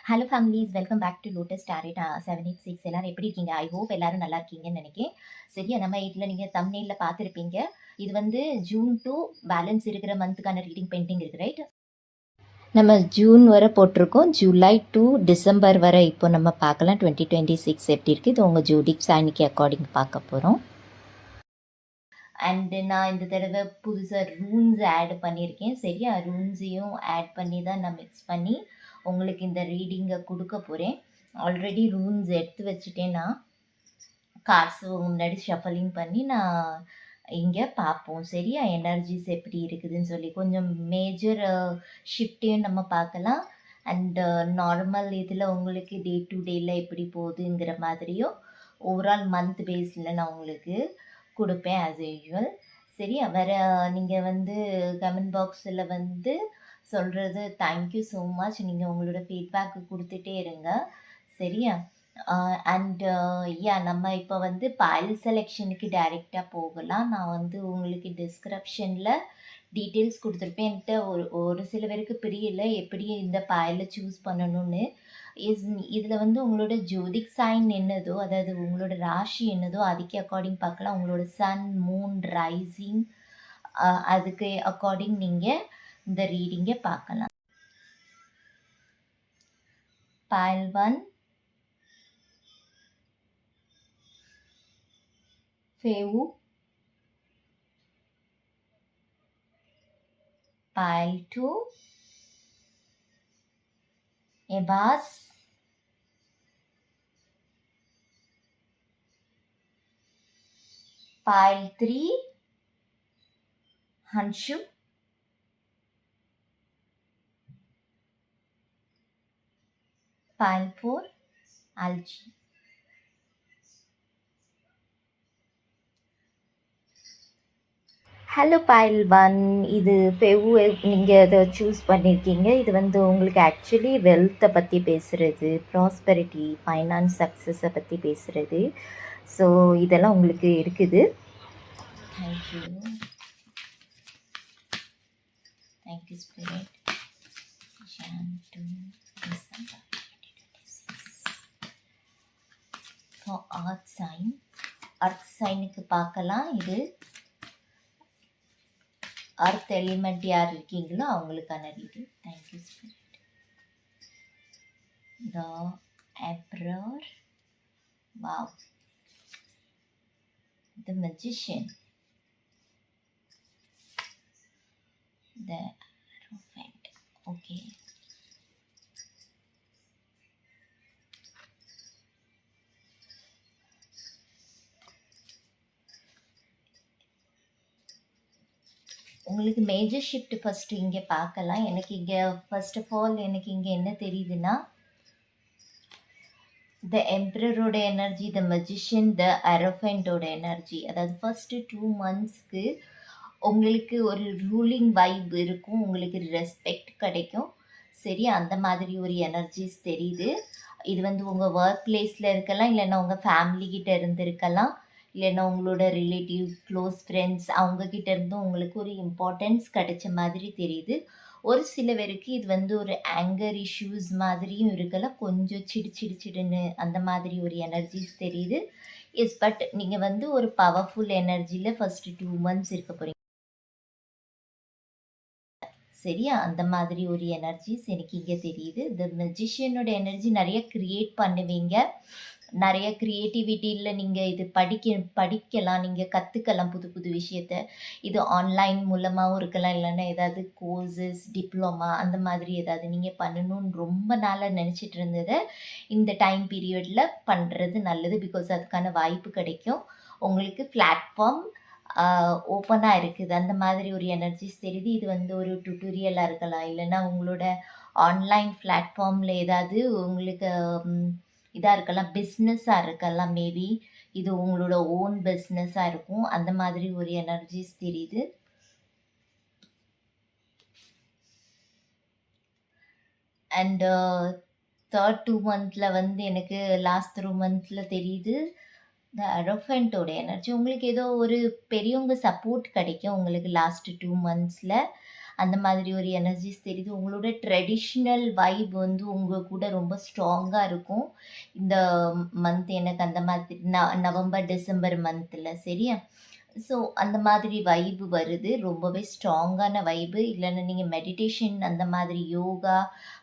Hello families, welcome back to lotus tarot 786. எல்லாரும் எப்படி இருக்கீங்க? ஐ ஹோப் எல்லாரும் நல்லா இருக்கீங்கன்னு நினைக்கிறேன். சரியா, நம்ம இதில் நீங்கள் தம்ப்நெயில்ல பார்த்துருப்பீங்க. இது வந்து ஜூன் டு பேலன்ஸ் இருக்கிற மந்த்துக்கான ரீடிங் பெயிண்டிங் இருக்குது, ரைட்? நம்ம ஜூன் வரை போட்டிருக்கோம். ஜூலை டு டிசம்பர் வரை இப்போ நம்ம பார்க்கலாம். 2026 எப்படி இருக்குது, இது உங்கள் ஜோடிக் சைனிக்கு அக்கார்டிங் பார்க்க போகிறோம். அண்டு நான் இந்த தடவை புதுசாக ரூன்ஸ் ஆட் பண்ணியிருக்கேன். சரியா, ரூன்ஸையும் ஆட் பண்ணி தான் நான் மிக்ஸ் பண்ணி உங்களுக்கு இந்த ரீடிங்கை கொடுக்க போகிறேன். ஆல்ரெடி ரூன்ஸ் எடுத்து வச்சுட்டேன். நான் கார்ட்ஸ் முன்னாடி ஷஃபலிங் பண்ணி நான் இங்கே பார்ப்போம். சரியா, எனர்ஜிஸ் எப்படி இருக்குதுன்னு சொல்லி கொஞ்சம் மேஜர் ஷிஃப்ட்டையும் நம்ம பார்க்கலாம். அண்டு நார்மல் இதில் உங்களுக்கு டே டு டேயில் எப்படி போகுதுங்கிற மாதிரியும் ஓவரால் மந்த் பேஸில் நான் உங்களுக்கு கொடுப்பேன் ஆஸ் யூஷுவல். சரியா, வேறு நீங்கள் வந்து கமெண்ட் பாக்ஸில் வந்து சொல்கிறது தேங்க்யூ ஸோ மச். நீங்கள் உங்களோட ஃபீட்பேக்கு கொடுத்துட்டே இருங்க. சரியா, அண்டு நம்ம இப்போ வந்து பைல் செலெக்ஷனுக்கு டைரெக்டாக போகலாம். நான் வந்து உங்களுக்கு டிஸ்கிரிப்ஷனில் டீட்டெயில்ஸ் கொடுத்துருப்பேன். என்கிட்ட ஒரு சில பேருக்கு புரியல எப்படி இந்த பைலை சூஸ் பண்ணணும்னு. இதில் வந்து உங்களோட ஜோதிக் சைன் என்னதோ, அதாவது உங்களோட ராசி என்னதோ அதுக்கு அக்கார்டிங் பார்க்கலாம். உங்களோட சன், மூன், ரைசிங் அதுக்கு அக்கார்டிங் நீங்கள் இந்த ரீடிங்கை பார்க்கலாம். File 1 ஃபேவு, pile 2 Ebas, pile 3 Hanshu, pile 4 Algae. Hello file 1, இது ஃபெவு நீங்கள் அதை சூஸ் பண்ணியிருக்கீங்க. இது வந்து உங்களுக்கு ஆக்சுவலி வெல்த்தை பற்றி பேசுகிறது, ப்ராஸ்பெரிட்டி, ஃபைனான்ஸ், சக்ஸஸை பற்றி பேசுகிறது. ஸோ இதெல்லாம் உங்களுக்கு இருக்குது. Thank you, thank you spirit. ஃபார் அர்த் சைனுக்கு பார்க்கலாம். இது அர்த் எலிமெண்ட் யார் இருக்கீங்களோ அவங்களுக்கான reading. Thank you spirit. The emperor, wow, the magician, the hierophant. Okay, உங்களுக்கு மேஜர் ஷிஃப்ட் ஃபஸ்ட்டு இங்கே பார்க்கலாம். எனக்கு இங்கே ஃபர்ஸ்ட் ஆஃப் ஆல் எனக்கு இங்கே என்ன தெரியுதுன்னா, த எம்பரரோட எனர்ஜி, த மெஜிஷியன், த எரோஃபெண்டோட எனர்ஜி. அதாவது ஃபஸ்ட்டு 2 monthsக்கு உங்களுக்கு ஒரு ரூலிங் வைப் இருக்கும், உங்களுக்கு ரெஸ்பெக்ட் கிடைக்கும். சரி, அந்த மாதிரி ஒரு எனர்ஜிஸ் தெரியுது. இது வந்து உங்கள் ஒர்க் பிளேஸில் இருக்கலாம், இல்லைன்னா உங்கள் ஃபேமிலிக்கிட்ட இருந்து இருக்கலாம், இல்லைன்னா உங்களோட ரிலேட்டிவ், க்ளோஸ் ஃப்ரெண்ட்ஸ் அவங்கக்கிட்ட இருந்தும் உங்களுக்கு ஒரு இம்பார்ட்டன்ஸ் கிடைச்ச மாதிரி தெரியுது. ஒரு சில பேருக்கு இது வந்து ஒரு ஆங்கர் இஷ்யூஸ் மாதிரியும் இருக்கலாம், கொஞ்சம் சிடுன்னு அந்த மாதிரி ஒரு எனர்ஜிஸ் தெரியுது. எஸ், பட் நீங்கள் வந்து ஒரு பவர்ஃபுல் எனர்ஜியில் ஃபஸ்ட்டு 2 months இருக்க போகிறீங்க. சரியா, அந்த மாதிரி ஒரு எனர்ஜிஸ் எனக்கு இங்கே தெரியுது. இந்த மெஜிஷியனோட எனர்ஜி நிறைய க்ரியேட் பண்ணுவீங்க, நிறைய க்ரியேட்டிவிட்டியில் நீங்கள் இது படிக்கலாம், நீங்கள் கற்றுக்கலாம் புது புது விஷயத்த. இது ஆன்லைன் மூலமாகவும் இருக்கலாம், இல்லைன்னா ஏதாவது கோர்சஸ், டிப்ளமா அந்த மாதிரி ஏதாவது நீங்கள் பண்ணணும்னு ரொம்ப நாளாக நினச்சிட்டு இருந்ததை இந்த டைம் பீரியடில் பண்ணுறது நல்லது. பிகாஸ் அதுக்கான வாய்ப்பு கிடைக்கும் உங்களுக்கு. பிளாட்ஃபார்ம் ஓப்பனாக இருக்குது, அந்த மாதிரி ஒரு எனர்ஜிஸ் தெரியுது. இது வந்து ஒரு டுட்டோரியலாக இருக்கலாம், இல்லைன்னா உங்களோட ஆன்லைன் பிளாட்ஃபார்மில் ஏதாவது உங்களுக்கு இதாக இருக்கலாம், பிஸ்னஸாக இருக்கலாம். மேபி இது உங்களோட ஓன் பிஸ்னஸாக இருக்கும், அந்த மாதிரி ஒரு எனர்ஜிஸ் தெரியுது. அண்டு தேர்ட் 2 monthsல வந்து எனக்கு லாஸ்ட் 3 monthsல தெரியுது த எரோஃபெண்ட்டோட எனர்ஜி. உங்களுக்கு ஏதோ ஒரு பெரியவங்க சப்போர்ட் கிடைக்கும் உங்களுக்கு லாஸ்ட் 2 monthsல. அந்த மாதிரி ஒரு எனர்ஜிஸ் தெரியுது. உங்களோட ட்ரெடிஷ்னல் வைப் வந்து உங்க கூட ரொம்ப ஸ்ட்ராங்கா இருக்கும். இந்த மந்த் எனக்கு அந்த மாதிரி நவம்பர், டிசம்பர் மந்த்ல சரியா? ஸோ அந்த மாதிரி வைபு வருது. ரொம்பவே ஸ்ட்ராங்கான வைபு. இல்லன்னா நீங்க மெடிடேஷன் அந்த மாதிரி யோகா,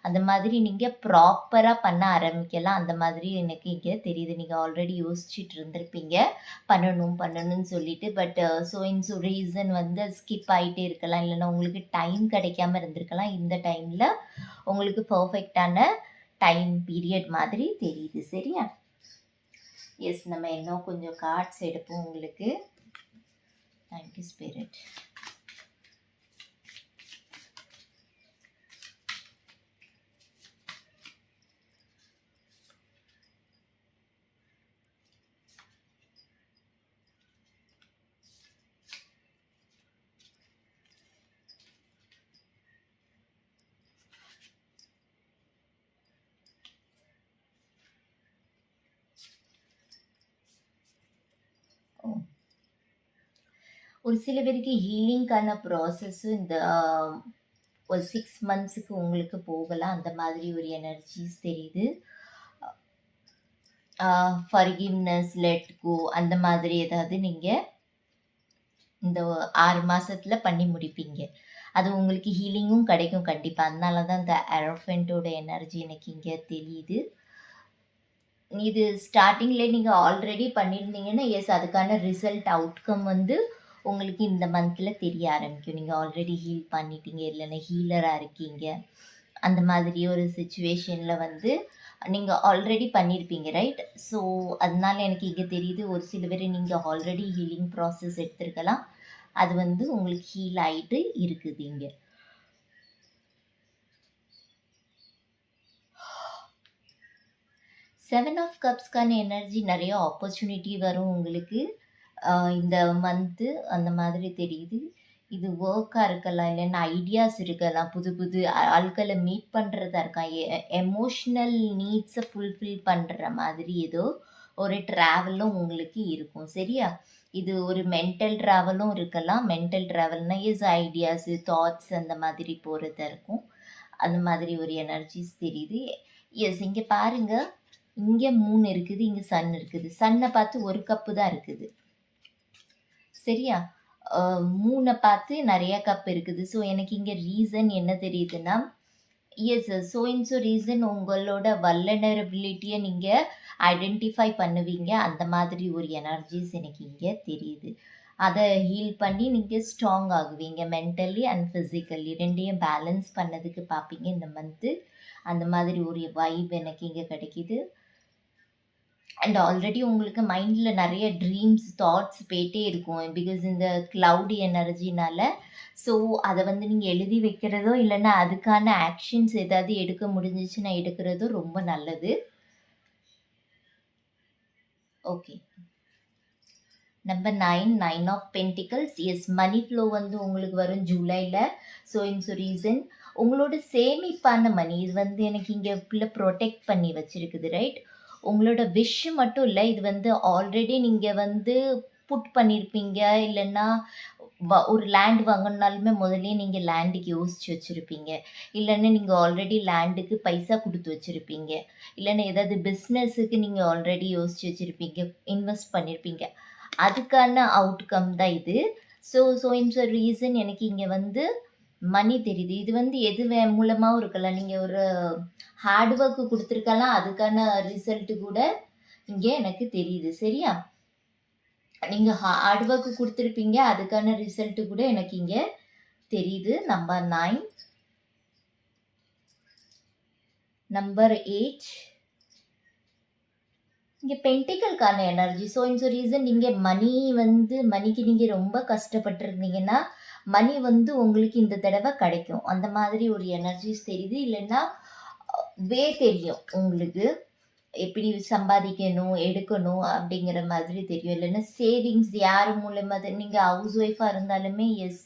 அந்த மாதிரி நீங்க ப்ராப்பரா பண்ண ஆரம்பிக்கலாம். அந்த மாதிரி எனக்கு இங்க தெரியுது. நீங்க ஆல்ரெடி யோசிச்சுட்டு இருந்திருப்பீங்க. பண்ணணும்னு சொல்லிட்டு. But so and so reason வந்து ஸ்கிப் ஆயிட்டே இருக்கலாம். இல்லன்னா உங்களுக்கு டைம் கிடைக்காம இருந்திருக்கலாம். இந்த டைம்ல உங்களுக்கு பெர்ஃபெக்ட்டான டைம் பீரியட் மாதிரி தெரியுது. சரியா? எஸ், நம்ம இன்னும் கொஞ்சம் கார்ட்ஸ் எடுப்போம் உங்களுக்கு. Thank you, Spirit. ஒரு சில பேருக்கு ஹீலிங்க்கான ப்ராசஸ் இந்த ஒரு 6 மந்த்ஸுக்கு உங்களுக்கு போகலாம். அந்த மாதிரி ஒரு எனர்ஜிஸ் தெரியுது. ஃபர்கிவ்னஸ், லெட் கோ அந்த மாதிரி ஏதாவது நீங்கள் இந்த 6 மாசத்துல பண்ணி முடிப்பீங்க. அது உங்களுக்கு ஹீலிங்கும் கிடைக்கும் கண்டிப்பா. அதனால தான் இந்த எரோஃபென்ட்டோட எனர்ஜி எனக்கு இங்க தெரியுது. இது ஸ்டார்ட்டிங்ல நீங்க ஆல்ரெடி பண்ணியிருந்தீங்கன்னா, எஸ் அதுக்கான ரிசல்ட் அவுட்கம் வந்து உங்களுக்கு இந்த மந்த்ல தெரிய ஆரம்பிக்கும். நீங்க ஆல்ரெடி ஹீல் பண்ணிட்டீங்க, இல்லைன்னா ஹீலரா இருக்கீங்க. அந்த மாதிரி ஒரு சிச்சுவேஷன்ல வந்து நீங்க ஆல்ரெடி பண்ணியிருப்பீங்க, ரைட்? ஸோ அதனால எனக்கு இங்க தெரியுது ஒரு சில பேர் நீங்க ஆல்ரெடி ஹீலிங் ப்ராசஸ் எடுத்திருக்கலாம். அது வந்து உங்களுக்கு ஹீல் ஆயிட்டு இருக்குது இங்க. செவன் ஆஃப் கப்ஸ்க்கான எனர்ஜி நிறைய ஆப்பர்ச்சுனிட்டி வரும் உங்களுக்கு இந்த மந்த்து. அந்த மாதிரி தெரியுது. இது ஒர்க்காக இருக்கலாம், இல்லைன்னா ஐடியாஸ் இருக்கலாம், புது புது ஆட்களை மீட் பண்ணுறதா இருக்கலாம், எமோஷ்னல் நீட்ஸை ஃபுல்ஃபில் பண்ணுற மாதிரி ஏதோ ஒரு ட்ராவலும் உங்களுக்கு இருக்கும். சரியா? இது ஒரு மென்டல் ட்ராவலும் இருக்கலாம். மென்டல் ட்ராவல்னால் எஸ் ஐடியாஸு, தாட்ஸ் அந்த மாதிரி போகிறதா இருக்கும். அந்த மாதிரி ஒரு எனர்ஜிஸ் தெரியுது. எஸ், இங்கே பாருங்கள், இங்கே மூன் இருக்குது, இங்கே சன் இருக்குது. சன்னை பார்த்து ஒரு கப்பு தான் இருக்குது. சரியா? மூணை பார்த்து நிறைய கப் இருக்குது. ஸோ எனக்கு இங்கே ரீசன் என்ன தெரியுதுன்னா, yes so in so reason உங்களோட வல்லனரபிலிட்டியை நீங்கள் ஐடென்டிஃபை பண்ணுவீங்க. அந்த மாதிரி ஒரு எனர்ஜிஸ் எனக்கு இங்கே தெரியுது. அதை ஹீல் பண்ணி நீங்கள் ஸ்ட்ராங் ஆகுவீங்க. மென்டலி அண்ட் ஃபிசிக்கலி ரெண்டையும் பேலன்ஸ் பண்ணதுக்கு பார்ப்பீங்க இந்த மந்த்து. அந்த மாதிரி ஒரு வைப் எனக்கு இங்கே கிடைக்கிது. அண்ட் ஆல்ரெடி உங்களுக்கு மைண்டில் நிறைய ட்ரீம்ஸ், தாட்ஸ் போயிட்டே இருக்கும். பிகாஸ் இந்த க்ளவுடி எனர்ஜினால. ஸோ அதை வந்து நீங்கள் எழுதி வைக்கிறதோ, இல்லைன்னா அதுக்கான ஆக்ஷன்ஸ் ஏதாவது எடுக்க முடிஞ்சிச்சுன்னா எடுக்கிறதோ ரொம்ப நல்லது. Okay, number 9, 9 of pentacles. Yes, money flow வந்து உங்களுக்கு வரும் ஜூலையில். ஸோ இன்ஸ் ரீசன் உங்களோட சேமிப்பான மணி இது வந்து எனக்கு இங்கே ஃபுல்லாக ப்ரொடெக்ட் பண்ணி வச்சுருக்குது, ரைட்? உங்களோட விஷ் மட்டும் இல்லை, இது வந்து ஆல்ரெடி நீங்கள் வந்து புட் பண்ணியிருப்பீங்க. இல்லைன்னா ஒரு லேண்ட் வாங்கணுனாலுமே முதல்ல நீங்கள் லேண்டுக்கு யோசிச்சு வச்சுருப்பீங்க. இல்லைன்னா நீங்கள் ஆல்ரெடி லேண்டுக்கு பைசா கொடுத்து வச்சுருப்பீங்க. இல்லைன்னா ஏதாவது பிஸ்னஸுக்கு நீங்கள் ஆல்ரெடி யோசிச்சு வச்சுருப்பீங்க, இன்வெஸ்ட் பண்ணியிருப்பீங்க. அதுக்கான அவுட்கம் தான் இது. ஸோ இன்ஸ் ரீசன் எனக்கு இங்கே வந்து மணி தெரியுது. இது வந்து எது மூலமாகவும் இருக்கலாம். நீங்கள் ஒரு ஹார்ட் ஒர்க்கு கொடுத்துருக்கலாம், அதுக்கான ரிசல்ட்டு கூட இங்கே எனக்கு தெரியுது. சரியா? நீங்கள் ஹார்ட் ஒர்க்கு கொடுத்துருப்பீங்க, அதுக்கான ரிசல்ட்டு கூட எனக்கு இங்கே தெரியுது. நம்பர் 9, நம்பர் 8 இங்கே பென்டிக்கல்கான எனர்ஜி. ஸோ இன்ஸ் ரீசன் நீங்கள் மணிக்கு நீங்கள் ரொம்ப கஷ்டப்பட்டுருந்தீங்கன்னா மணி வந்து உங்களுக்கு இந்த தடவை கிடைக்கும். அந்த மாதிரி ஒரு எனர்ஜிஸ் தெரியுது. இல்லைன்னா தெரியும் உங்களுக்கு எப்படி சம்பாதிக்கணும், எடுக்கணும் அப்படிங்கிற மாதிரி தெரியும். இல்லைன்னா சேவிங்ஸ் யார் மூலமாக, நீங்கள் ஹவுஸ் ஒய்ஃபாக இருந்தாலுமே எஸ்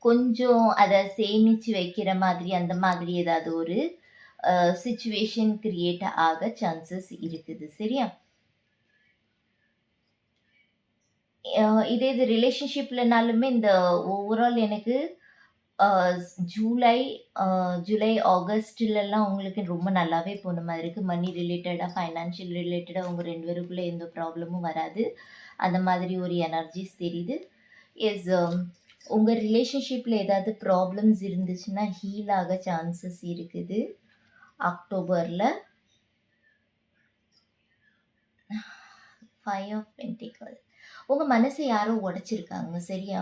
கொஞ்சம் அதை சேமித்து வைக்கிற மாதிரி அந்த மாதிரி ஏதாவது ஒரு சிச்சுவேஷன் கிரியேட் ஆக சான்சஸ் இருக்குது. சரியா? இதே இது ரிலேஷன்ஷிப்லனாலுமே இந்த ஓவரால் எனக்கு ஜூலை ஜூலை, ஆகஸ்ட்லலாம் உங்களுக்கு ரொம்ப நல்லாவே போன மாதிரி இருக்குது. மணி ரிலேட்டடாக, ஃபைனான்ஷியல் ரிலேட்டடாக உங்கள் 2 பேருக்குள்ளே எந்த ப்ராப்ளமும் வராது. அந்த மாதிரி ஒரு எனர்ஜிஸ் தெரியுது. இஸ் உங்கள் ரிலேஷன்ஷிப்பில் ஏதாவது ப்ராப்ளம்ஸ் இருந்துச்சுன்னா ஹீல் ஆக சான்சஸ் இருக்குது அக்டோபரில். 5 ஆஃப் பென்டிக்கல். உங்கள் மனசை யாரோ உடைச்சிருக்காங்க, சரியா?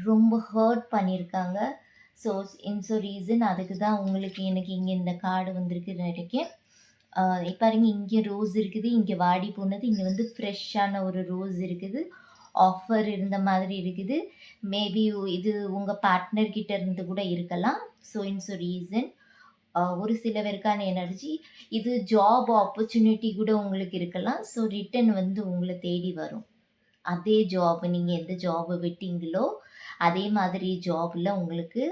ரொம்ப ஹர்ட் பண்ணியிருக்காங்க. ஸோ ரீசன் அதுக்கு தான் உங்களுக்கு எனக்கு இங்கே இந்த கார்டு வந்திருக்குன்னு நினைக்கிறேன். பாருங்க, இங்கே ரோஸ் இருக்குது, இங்கே வாடி போனது, இங்கே வந்து ஃப்ரெஷ்ஷான ஒரு ரோஸ் இருக்குது, ஆஃபர் இருந்த மாதிரி இருக்குது. மேபி இது உங்கள் பார்ட்னர்கிட்ட இருந்து கூட இருக்கலாம். ஸோ ரீசன் ஒரு சிலவருக்கான எனர்ஜி இது ஜாப் ஆப்பர்ச்சுனிட்டி கூட உங்களுக்கு இருக்கலாம். ஸோ ரிட்டன் வந்து உங்களை தேடி வரும். அதே ஜாப், நீங்கள் எந்த ஜாபை விட்டீங்களோ அதே மாதிரி ஜாபில் உங்களுக்கு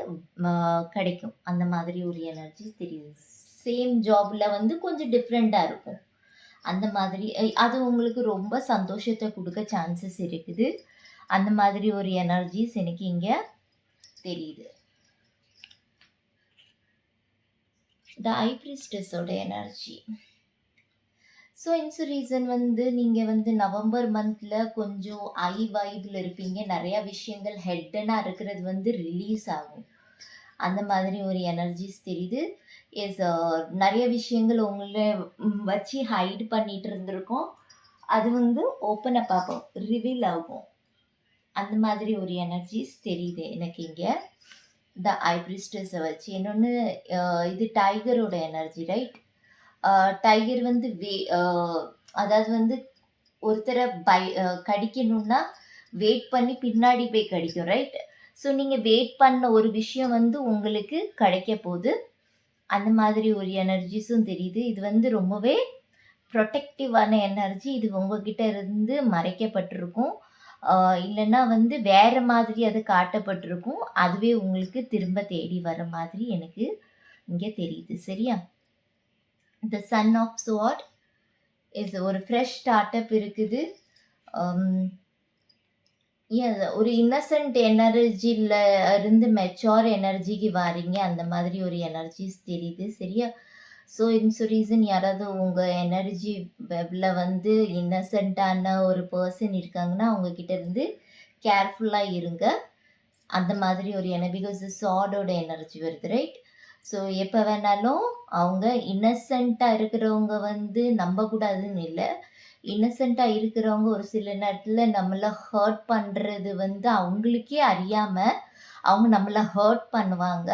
கிடைக்கும். அந்த மாதிரி ஒரு எனர்ஜி தெரியுது. சேம் ஜாபில் வந்து கொஞ்சம் டிஃப்ரெண்ட்டாக இருக்கும். அந்த மாதிரி அது உங்களுக்கு ரொம்ப சந்தோஷத்தை கொடுக்க சான்சஸ் இருக்குது. அந்த மாதிரி ஒரு எனர்ஜிஸ் எனக்கு இங்கே தெரியுது. த ஹை பிரிஸ்டஸோட எனர்ஜி. ஸோ ரீசன் வந்து நீங்கள் வந்து நவம்பர் மந்தில் கொஞ்சம் ஐ வைபில் இருப்பீங்க. நிறையா விஷயங்கள் ஹெட்டனாக இருக்கிறது வந்து ரிலீஸ் ஆகும். அந்த மாதிரி ஒரு எனர்ஜிஸ் தெரியுது. நிறைய விஷயங்கள் உங்களை வச்சு ஹைட் பண்ணிகிட்டு இருந்திருக்கோம். அது வந்து ஓப்பன் அப் ஆகும், ரிவீல் ஆகும். அந்த மாதிரி ஒரு எனர்ஜிஸ் தெரியுது எனக்கு இங்கே த ஐ பிரிஸ்டஸை வச்சு. இன்னொன்று இது டைகரோட எனர்ஜி, ரைட்? டைகர் வந்து அதாவது வந்து ஒருத்தரை கடிக்கணும்னா வெயிட் பண்ணி பின்னாடி போய் கடிக்கும், ரைட்? ஸோ நீங்கள் வெயிட் பண்ண ஒரு விஷயம் வந்து உங்களுக்கு கிடைக்க போகுது. அந்த மாதிரி ஒரு எனர்ஜிஸும் தெரியுது. இது வந்து ரொம்பவே ப்ரொடெக்டிவான எனர்ஜி. இது உங்ககிட்ட இருந்து மறைக்கப்பட்டிருக்கும், இல்லைன்னா வந்து வேறு மாதிரி அது காட்டப்பட்டிருக்கும். அதுவே உங்களுக்கு திரும்ப தேடி வர மாதிரி எனக்கு இங்கே தெரியுது, சரியா? த சன் ஆஃப் ஸ்வார்ட் இஸ் ஒரு ஃப்ரெஷ் ஸ்டார்ட்அப் இருக்குது. ஒரு இன்னசென்ட் எனர்ஜியில் இருந்து மெச்சோர் எனர்ஜிக்கு வாரீங்க. அந்த மாதிரி ஒரு எனர்ஜிஸ் தெரியுது, சரியா? ஸோ ரீசன் யாராவது உங்கள் எனர்ஜி வெப்பில் வந்து இன்னசென்ட்டான ஒரு பர்சன் இருக்காங்கன்னா அவங்கக்கிட்ட இருந்து கேர்ஃபுல்லாக இருங்க. அந்த மாதிரி ஒரு பிகாஸ் சாடோட எனர்ஜி வருது, ரைட்? ஸோ எப்போ வேணாலும் அவங்க இன்னசென்ட்டாக இருக்கிறவங்க வந்து நம்பக்கூடாதுன்னு இல்லை. இன்னசென்ட்டாக இருக்கிறவங்க ஒரு சில நேரத்தில் நம்மளை ஹர்ட் பண்ணுறது வந்து அவங்களுக்கே அறியாமல் அவங்க நம்மளை ஹர்ட் பண்ணுவாங்க.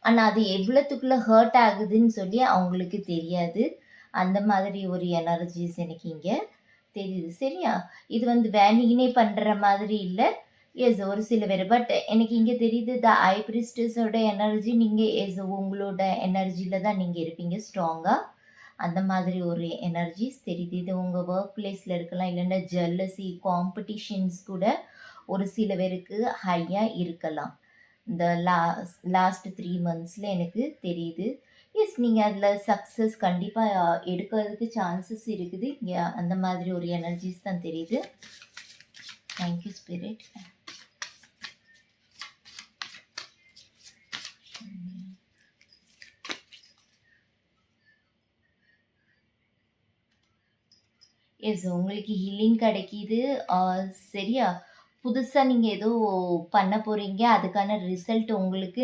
ஆனால் அது எவ்வளோத்துக்குள்ளே ஹர்ட் ஆகுதுன்னு சொல்லி அவங்களுக்கு தெரியாது. அந்த மாதிரி ஒரு எனர்ஜிஸ் எனக்கு இங்கே தெரியுது, சரியா? இது வந்து வேணிகினே பண்ணுற மாதிரி இல்லை. ஒரு சில பேர் பட் எனக்கு இங்கே தெரியுது த ஐ பிரிஸ்டஸோட எனர்ஜி நீங்கள் உங்களோட எனர்ஜியில் தான் நீங்கள் இருப்பீங்க ஸ்ட்ராங்காக. அந்த மாதிரி ஒரு எனர்ஜிஸ் தெரியுது. இது உங்கள் ஒர்க் பிளேஸில் இருக்கலாம், இல்லைன்னா ஜெல்லசி காம்படிஷன்ஸ் கூட ஒரு சில பேருக்கு ஹையாக இருக்கலாம். இந்த லாஸ்ட் 3 monthஸில் எனக்கு தெரியுது. நீங்கள் அதில் சக்ஸஸ் கண்டிப்பாக எடுக்கிறதுக்கு சான்சஸ் இருக்குது. இங்கே அந்த மாதிரி ஒரு எனர்ஜிஸ் தான் தெரியுது. Thank you spirit. உங்களுக்கு ஹீலிங் கிடைக்கிது, சரியா? புதுசாக நீங்கள் ஏதோ பண்ண போகிறீங்க, அதுக்கான ரிசல்ட் உங்களுக்கு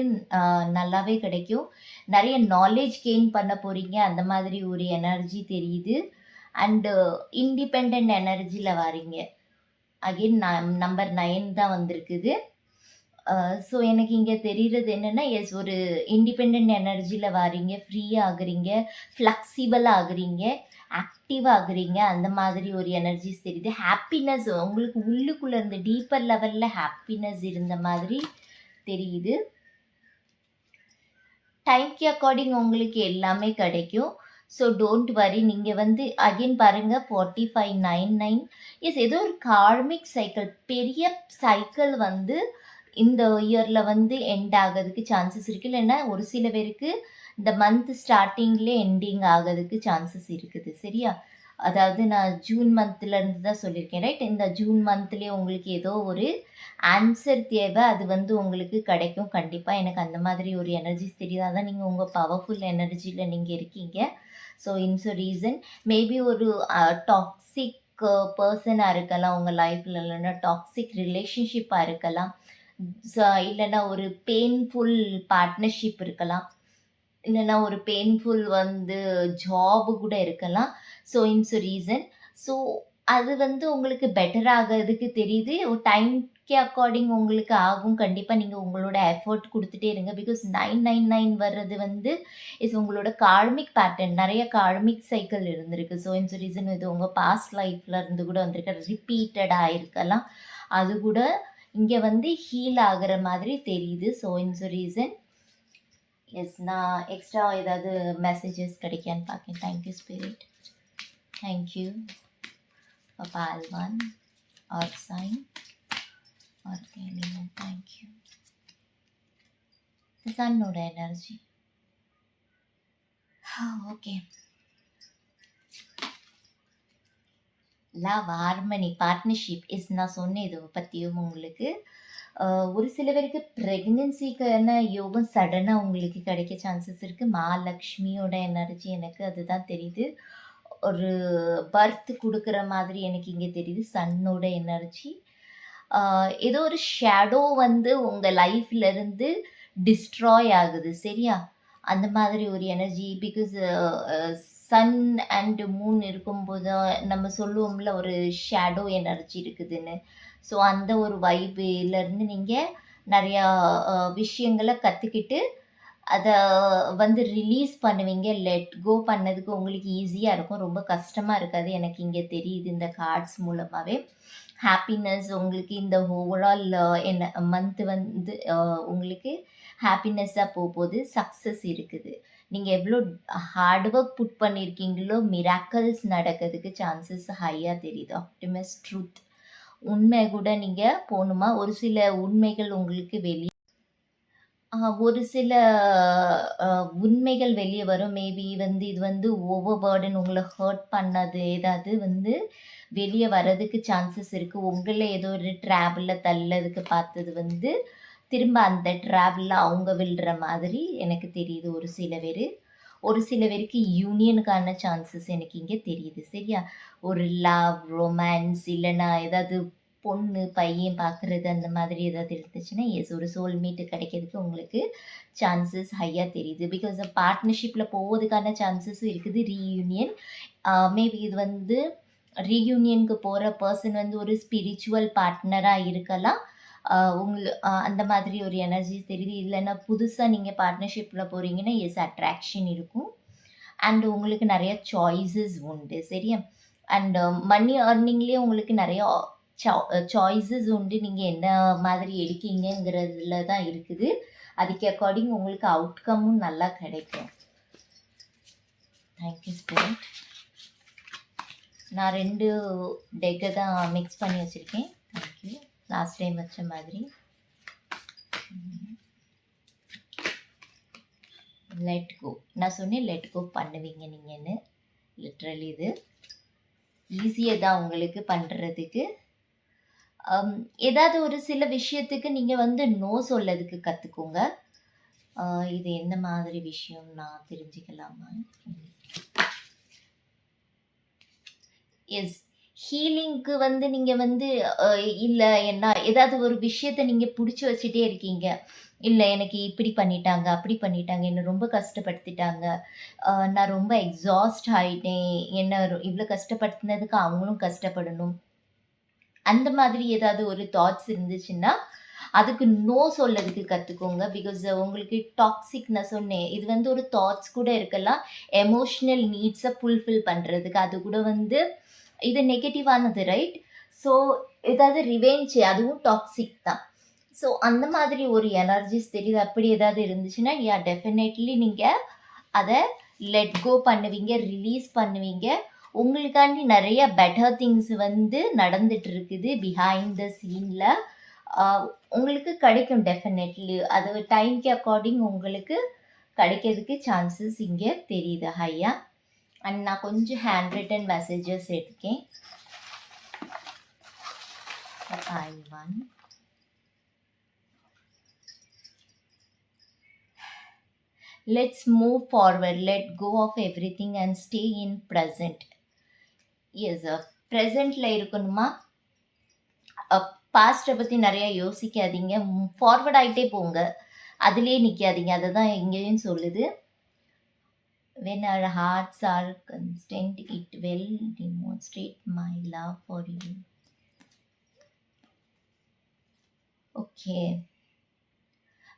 நல்லாவே கிடைக்கும். நிறைய நாலேஜ் கெயின் பண்ண போகிறீங்க. அந்த மாதிரி ஒரு எனர்ஜி தெரியுது. அண்டு இண்டிபெண்ட் எனர்ஜியில் வாரீங்க. அகெயின் நம்பர் 9 தான் வந்திருக்குது. ஸோ எனக்கு இங்கே தெரிகிறது என்னென்னா ஒரு இண்டிபெண்ட் எனர்ஜியில் வாரீங்க, ஃப்ரீயாக ஆகுறீங்க, ஃப்ளெக்சிபிள் ஆகுறீங்க, ஆக்டிவ் ஆகுறீங்க. அந்த மாதிரி ஒரு எனர்ஜிஸ் தெரியுது. ஹாப்பினஸ் உங்களுக்கு உள்ளுக்குள்ளே இருந்து டீப்பர் லெவலில் ஹாப்பினஸ் இருந்த மாதிரி தெரியுது. டைம்க்கு அக்கார்டிங் உங்களுக்கு எல்லாமே கிடைக்கும். So don't worry. நீங்கள் வந்து அகெயின் பாருங்கள் 4599 ஏதோ ஒரு கார்மிக் சைக்கிள், பெரிய சைக்கிள் வந்து இந்த இயரில் வந்து எண்ட் ஆகிறதுக்கு சான்சஸ் இருக்குது. இல்லைன்னா ஒரு சில பேருக்கு இந்த மந்த் ஸ்டார்டிங்லேயே எண்டிங் ஆகிறதுக்கு சான்சஸ் இருக்குது, சரியா? அதாவது நான் ஜூன் மந்த்லேருந்து தான் சொல்லியிருக்கேன் ரைட். இந்த ஜூன் மந்த்லேயே உங்களுக்கு ஏதோ ஒரு ஆன்சர் தேவை, அது வந்து உங்களுக்கு கிடைக்கும் கண்டிப்பாக. எனக்கு அந்த மாதிரி ஒரு எனர்ஜிஸ் தெரியுது. அதான் நீங்கள் உங்கள் பவர்ஃபுல் எனர்ஜியில் நீங்கள் இருக்கீங்க. ஸோ இன்ஸ் ரீசன் மேபி ஒரு டாக்ஸிக் பர்சனாக இருக்கலாம் உங்கள் லைஃப்பில், இல்லைன்னா டாக்ஸிக் ரிலேஷன்ஷிப்பாக இருக்கலாம், இல்லைன்னா ஒரு பெயின்ஃபுல் பார்ட்னர்ஷிப் இருக்கலாம், இல்லைன்னா ஒரு பெயின்ஃபுல் வந்து ஜாபு கூட இருக்கலாம். ஸோ இன்ஸ் ரீசன். ஸோ அது வந்து உங்களுக்கு பெட்டர் ஆகிறதுக்கு தெரியுது. ஒரு டைம்க்கு அக்கார்டிங் உங்களுக்கு ஆகும். கண்டிப்பாக நீங்கள் உங்களோட எஃபர்ட் கொடுத்துட்டே இருங்க. பிகாஸ் 999 வர்றது வந்து இஸ் உங்களோட கார்மிக் பேட்டர்ன். நிறைய கார்மிக் சைக்கிள் இருந்திருக்கு. ஸோ இன்ஸ் ரீசன் இது உங்கள் பாஸ்ட் லைஃப்பில் இருந்து கூட வந்திருக்கு, ரிப்பீட்டடாக இருக்கலாம். அது கூட இங்கே வந்து ஹீல் ஆகிற மாதிரி தெரியுது. ஸோ இன்ஸ் ரீசன். எஸ், நான் எக்ஸ்ட்ரா ஏதாவது மெசேஜஸ் கிடைக்கான்னு பார்க்கேன். Thank you spirit. தேங்க்யூ பால்வான் ஆர் சைன் ஆர் கேனியன். தேங்க்யூ. சன்னோட energy. Okay. Love, harmony, partnership is நான் சொன்னேன் இதை பற்றியும் உங்களுக்கு. ஒரு சில பேருக்கு ப்ரெக்னென்சிக்கான யோகம் சடனாக உங்களுக்கு கிடைக்க சான்சஸ் இருக்குது. மகாலக்ஷ்மியோட எனர்ஜி எனக்கு அதுதான் தெரியுது. ஒரு பர்த் கொடுக்குற மாதிரி எனக்கு இங்கே தெரியுது. சன்னோட எனர்ஜி. ஏதோ ஒரு ஷேடோ வந்து உங்கள் லைஃப்லேருந்து டிஸ்ட்ராய் ஆகுது, சரியா? அந்த மாதிரி ஒரு energy. Because sun and moon இருக்கும்போது நம்ம சொல்லுவோம்ல ஒரு ஷேடோ எனர்ஜி இருக்குதுன்னு. ஸோ அந்த ஒரு வைபிலேருந்து நீங்கள் நிறையா விஷயங்களை கற்றுக்கிட்டு அதை வந்து ரிலீஸ் பண்ணுவீங்க. லெட் கோ பண்ணதுக்கு உங்களுக்கு ஈஸியாக இருக்கும், ரொம்ப கஷ்டமாக இருக்காது. எனக்கு இங்கே தெரியுது இந்த கார்ட்ஸ் மூலமாகவே. ஹாப்பினஸ் உங்களுக்கு இந்த ஓவரால் என்ன மந்த்து வந்து உங்களுக்கு ஹாப்பினஸ்ஸாக போகுது. சக்ஸஸ் இருக்குது. நீங்கள் எவ்வளோ ஹார்ட் ஒர்க் புட் பண்ணியிருக்கீங்களோ மிராக்கல்ஸ் நடக்கிறதுக்கு சான்சஸ் ஹையாக தெரியுது. ஆப்டிமஸ், ட்ரூத், உண்மை கூட நீங்கள் போகணுமா? ஒரு சில உண்மைகள் உங்களுக்கு வெளியே ஒரு சில உண்மைகள் வெளியே வரும். மேபி வந்து இது வந்து ஓவர் பர்டன், உங்களை ஹர்ட் பண்ணது ஏதாவது வந்து வெளியே வர்றதுக்கு சான்சஸ் இருக்குது. உங்களை ஏதோ ஒரு ட்ராவலில் தள்ளதுக்கு பார்த்தது வந்து திரும்ப அந்த ட்ராவலில் அவங்க விழுற மாதிரி எனக்கு தெரியுது. ஒரு சில பேருக்கு யூனியனுக்கான சான்சஸ் எனக்கு இங்கே தெரியுது, சரியா? ஒரு லவ், ரொமான்ஸ், இல்லைன்னா ஏதாவது பொண்ணு பையன் பார்க்குறது அந்த மாதிரி ஏதாவது இருந்துச்சுன்னா எஸ், ஒரு சோல்மேட்டு கிடைக்கிறதுக்கு உங்களுக்கு சான்சஸ் ஹையாக தெரியுது. பிகாஸ் பார்ட்னர்ஷிப்பில் போவதுக்கான சான்சஸும் இருக்குது. ரீயூனியன், மேபி இது வந்து ரீயூனியனுக்கு போகிற பர்சன் வந்து ஒரு ஸ்பிரிச்சுவல் பார்ட்னராக இருக்கலாம். அந்த மாதிரி ஒரு எனர்ஜி தெரியுது. இல்லைன்னா புதுசாக நீங்கள் பார்ட்னர்ஷிப்பில் போகிறீங்கன்னா எஸ், அட்ராக்ஷன் இருக்கும். அண்ட் உங்களுக்கு நிறைய சாய்ஸஸ் உண்டு, சரியா? அண்ட் மணி ஏர்னிங்லேயே உங்களுக்கு நிறைய சாய்ஸஸ் உண்டு. நீங்கள் என்ன மாதிரி எடுக்கீங்கிறதுல தான் இருக்குது. அதுக்கு அக்கார்டிங் உங்களுக்கு அவுட்கமும் நல்லா கிடைக்கும். Thank you spirit. நான் 2 டெக்கை தான் மிக்ஸ் பண்ணி வச்சுருக்கேன். தேங்க்யூ. லாஸ்ட் டைம் வச்ச மாதிரி. Let go. நான் சொன்னேன் லெட் கோ பண்ணுவீங்க நீங்கன்னு. லிட்ரலி இது ஈஸியாக தான் உங்களுக்கு பண்ணுறதுக்கு. ஏதாவது ஒரு சில விஷயத்துக்கு நீங்கள் வந்து நோ சொல்லதுக்கு கற்றுக்கோங்க. இது என்ன மாதிரி விஷயம் நான் தெரிஞ்சுக்கலாமா? எஸ், ஹீலிங்க்கு வந்து நீங்கள் வந்து இல்லை என்ன ஏதாவது ஒரு விஷயத்தை நீங்கள் பிடிச்சி வச்சுட்டே இருக்கீங்க. இல்லை எனக்கு இப்படி பண்ணிட்டாங்க, அப்படி பண்ணிட்டாங்க, என்னை ரொம்ப கஷ்டப்படுத்திட்டாங்க, நான் ரொம்ப எக்ஸாஸ்ட் ஆகிட்டேன், என்னை இவ்வளோ கஷ்டப்படுத்தினதுக்கு அவங்களும் கஷ்டப்படணும், அந்த மாதிரி ஏதாவது ஒரு தாட்ஸ் இருந்துச்சுன்னா அதுக்கு நோ சொல்லதுக்கு கற்றுக்கோங்க. பிகாஸ் உங்களுக்கு டாக்ஸிக் நான் சொன்னேன், இது வந்து ஒரு தாட்ஸ் கூட இருக்கலாம், எமோஷ்னல் நீட்ஸை ஃபுல்ஃபில் பண்ணுறதுக்கு. அது கூட வந்து இது நெகட்டிவானது, ரைட்? ஸோ ஏதாவது ரிவெஞ்ச், அதுவும் டாக்ஸிக் தான். ஸோ அந்த மாதிரி ஒரு எனர்ஜிஸ் தெரியுது. அப்படி ஏதாவது இருந்துச்சுன்னா டெஃபினெட்லி நீங்கள் அதை லெட் கோ பண்ணுவீங்க, ரிலீஸ் பண்ணுவீங்க. உங்களுக்காண்டி நிறைய பெட்டர் திங்ஸ் வந்து நடந்துட்டு இருக்குது பிஹைண்ட் த சீனில். உங்களுக்கு கிடைக்கும் டெஃபினெட்லி. அது டைம்க்கு அக்கார்டிங் உங்களுக்கு கிடைக்கிறதுக்கு சான்சஸ் இங்கே தெரியுது ஹையாக. அண்ட் நான் கொஞ்சம் ஹேண்ட் ரிட்டன் மெசேஜஸ் எடுக்கேன். pile 1. Let's move forward. Let go of everything and stay in present. Yes, ப்ரெசண்ட்டில் இருக்கணுமா? பாஸ்ட்டை பற்றி நிறையா யோசிக்காதீங்க, ஃபார்வர்ட் ஆகிட்டே போங்க, அதுலேயே நிற்காதீங்க. அதை தான் இங்கேயும் சொல்லுது. When our hearts are constant, it will demonstrate my love for you. Okay,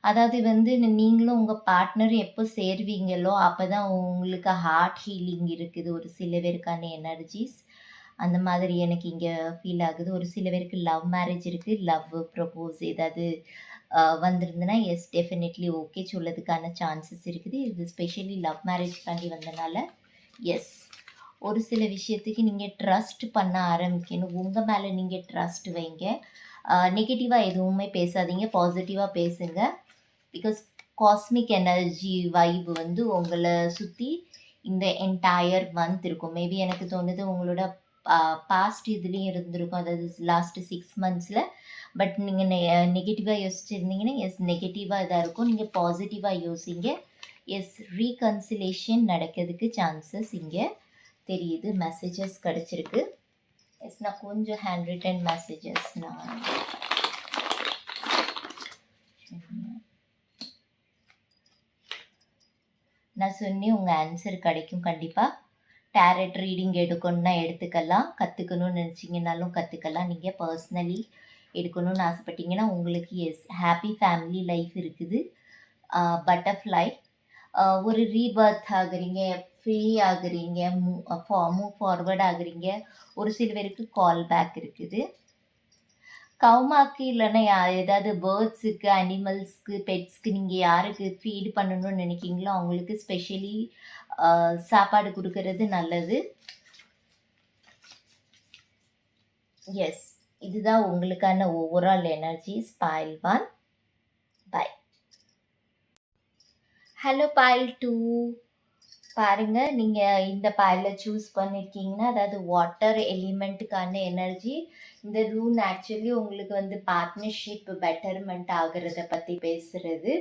அதாவது வந்து நீங்களும் உங்கள் பார்ட்னர் எப்போ சேர்வீங்களோ அப்போ தான் உங்களுக்கு ஹார்ட் ஹீலிங் இருக்குது. ஒரு சில பேருக்கான எனர்ஜிஸ் அந்த மாதிரி எனக்கு இங்கே ஃபீல் ஆகுது. ஒரு சில பேருக்கு லவ் மேரேஜ் இருக்குது, லவ் ப்ரப்போஸ் ஏதாவது வந்திருந்ததுன்னா எஸ் டெஃபினெட்லி ஓகே சொல்லதுக்கான சான்சஸ் இருக்குது. இது ஸ்பெஷலி லவ் மேரேஜ்காண்டி வந்தனால எஸ். ஒரு சில விஷயத்துக்கு நீங்கள் ட்ரஸ்ட் பண்ண ஆரம்பிக்கணும். உங்கள் மேலே நீங்கள் ட்ரஸ்ட் வைங்க. நெகட்டிவாக எதுவுமே பேசாதீங்க, பாசிட்டிவாக பேசுங்க. பிகாஸ் காஸ்மிக் எனர்ஜி வைப் வந்து உங்களை சுற்றி இந்த என்டையர் மந்த் இருக்கும். மேபி எனக்கு தோணுது உங்களோட பாஸ்ட் இதுலேயும் இருந்திருக்கும், அதாவது லாஸ்ட்டு 6 monthஸில். பட் நீங்கள் நெகட்டிவாக யோசிச்சிருந்தீங்கன்னா எஸ் நெகட்டிவாக இதாக இருக்கும். நீங்கள் பாசிட்டிவாக யோசிங்க. எஸ் ரீகன்சிலேஷன் நடக்கிறதுக்கு சான்சஸ் இங்கே தெரியுது. மெசேஜஸ் கிடச்சிருக்கு. எஸ் நான் கொஞ்சம் ஹேண்ட் ரிட்டன் மெசேஜஸ் நான் சொன்னேன் உங்கள் ஆன்சர் கிடைக்கும் கண்டிப்பாக. டேரட் ரீடிங் எடுக்கணுன்னா எடுத்துக்கலாம், கற்றுக்கணும்னு நினச்சிங்கனாலும் கற்றுக்கலாம். நீங்கள் பர்சனலி எடுக்கணும்னு ஆசைப்பட்டீங்கன்னா உங்களுக்கு எஸ் ஹாப்பி ஃபேமிலி லைஃப் இருக்குது. பட்டர்ஃப்ளை ஒரு ரீபர்த் ஆகுறீங்க, ஃப்ரீ ஆகுறீங்க, மூவ் ஃபார்வர்ட் ஆகுறீங்க. ஒரு சில பேருக்கு கால் பேக் இருக்குது. கவுமாக்கு இல்லைன்னா ஏதாவது பேர்ட்ஸுக்கு, அனிமல்ஸ்க்கு, பெட்ஸ்க்கு நீங்கள் யாருக்கு ஃபீட் பண்ணணும்னு நினைக்கிங்களோ அவங்களுக்கு ஸ்பெஷலி சாப்பாடு கொடுக்கறது நல்லது. எஸ் இதுதான் உங்களுக்கான overall energy. Pile 1 bye. Hello pile 2 பாருங்க, நீங்கள் இந்த பைலில் சூஸ் பண்ணியிருக்கீங்கன்னா அதாவது வாட்டர் எலிமெண்ட்டுக்கான எனர்ஜி. இந்த ரூன் ஆக்சுவலி உங்களுக்கு வந்து பார்ட்னர்ஷிப் பெட்டர்மெண்ட் ஆகிறத பற்றி பேசுகிறது.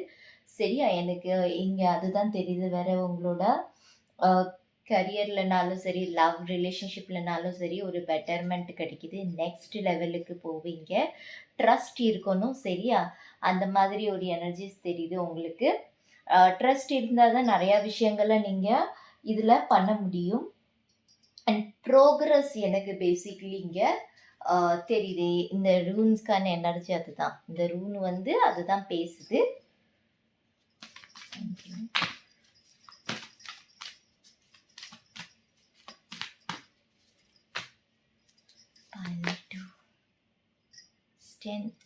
சரியா, எனக்கு இங்கே அதுதான் தெரியுது. வேற உங்களோட கரியர்லனாலும் சரி, லவ் ரிலேஷன்ஷிப்லனாலும் சரி ஒரு பெட்டர்மெண்ட் கிடைக்குது. நெக்ஸ்ட் லெவலுக்கு போவீங்க. ட்ரஸ்ட் இருக்கணும். சரியா, அந்த மாதிரி ஒரு எனர்ஜிஸ் தெரியுது உங்களுக்கு. ட்ரஸ்ட் இருந்தால் தான் நிறையா விஷயங்களை நீங்கள் இதில் பண்ண முடியும். அண்ட் ப்ரோக்ரஸ் எனக்கு பேசிக்லி இங்கே தெரியுது. இந்த ரூன்ஸ்க்கான எனர்ஜி அதுதான். இந்த ரூன் வந்து அதுதான் பேசுது. Strength.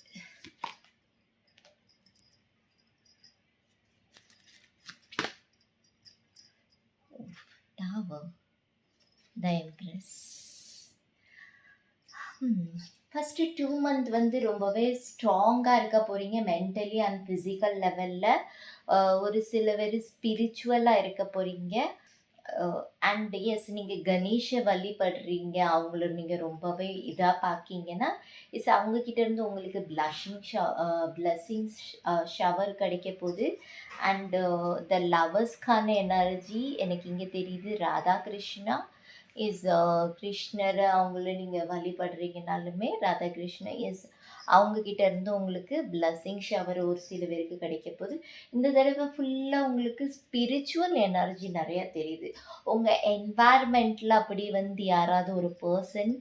Tower. The Empress. First 2 month வந்து ரொம்பவே ஸ்ட்ராங்காக இருக்க போகிறீங்க. மென்டலி அண்ட் ஃபிசிக்கல் லெவலில் ஒரு சில பேர் ஸ்பிரிச்சுவலாக இருக்க போகிறீங்க. அண்ட் எஸ் நீங்கள் கணேஷை வழிபடுறீங்க, அவங்கள நீங்கள் ரொம்பவே இதாக பார்க்கிங்கன்னா இஸ் அவங்கக்கிட்டேருந்து உங்களுக்கு பிளஸ்ஸிங்ஸ் ஷவர் கிடைக்க போகுது. அண்டு த லவர்ஸ்க்கான எனர்ஜி எனக்கு இங்கே தெரியுது. ராதாகிருஷ்ணா இஸ் கிருஷ்ணரை அவங்கள நீங்கள் வழிபடுறீங்கனாலுமே ராதாகிருஷ்ணா இஸ் அவங்கக்கிட்ட இருந்து உங்களுக்கு பிளஸ்ஸிங் ஷவர் ஒரு சில பேருக்கு கிடைக்க போகுது. இந்த தடவை ஃபுல்லாக உங்களுக்கு ஸ்பிரிச்சுவல் எனர்ஜி நிறையா தெரியுது. உங்கள் என்வாயர்மெண்ட்டில் அப்படி வந்து யாராவது ஒரு பர்சன்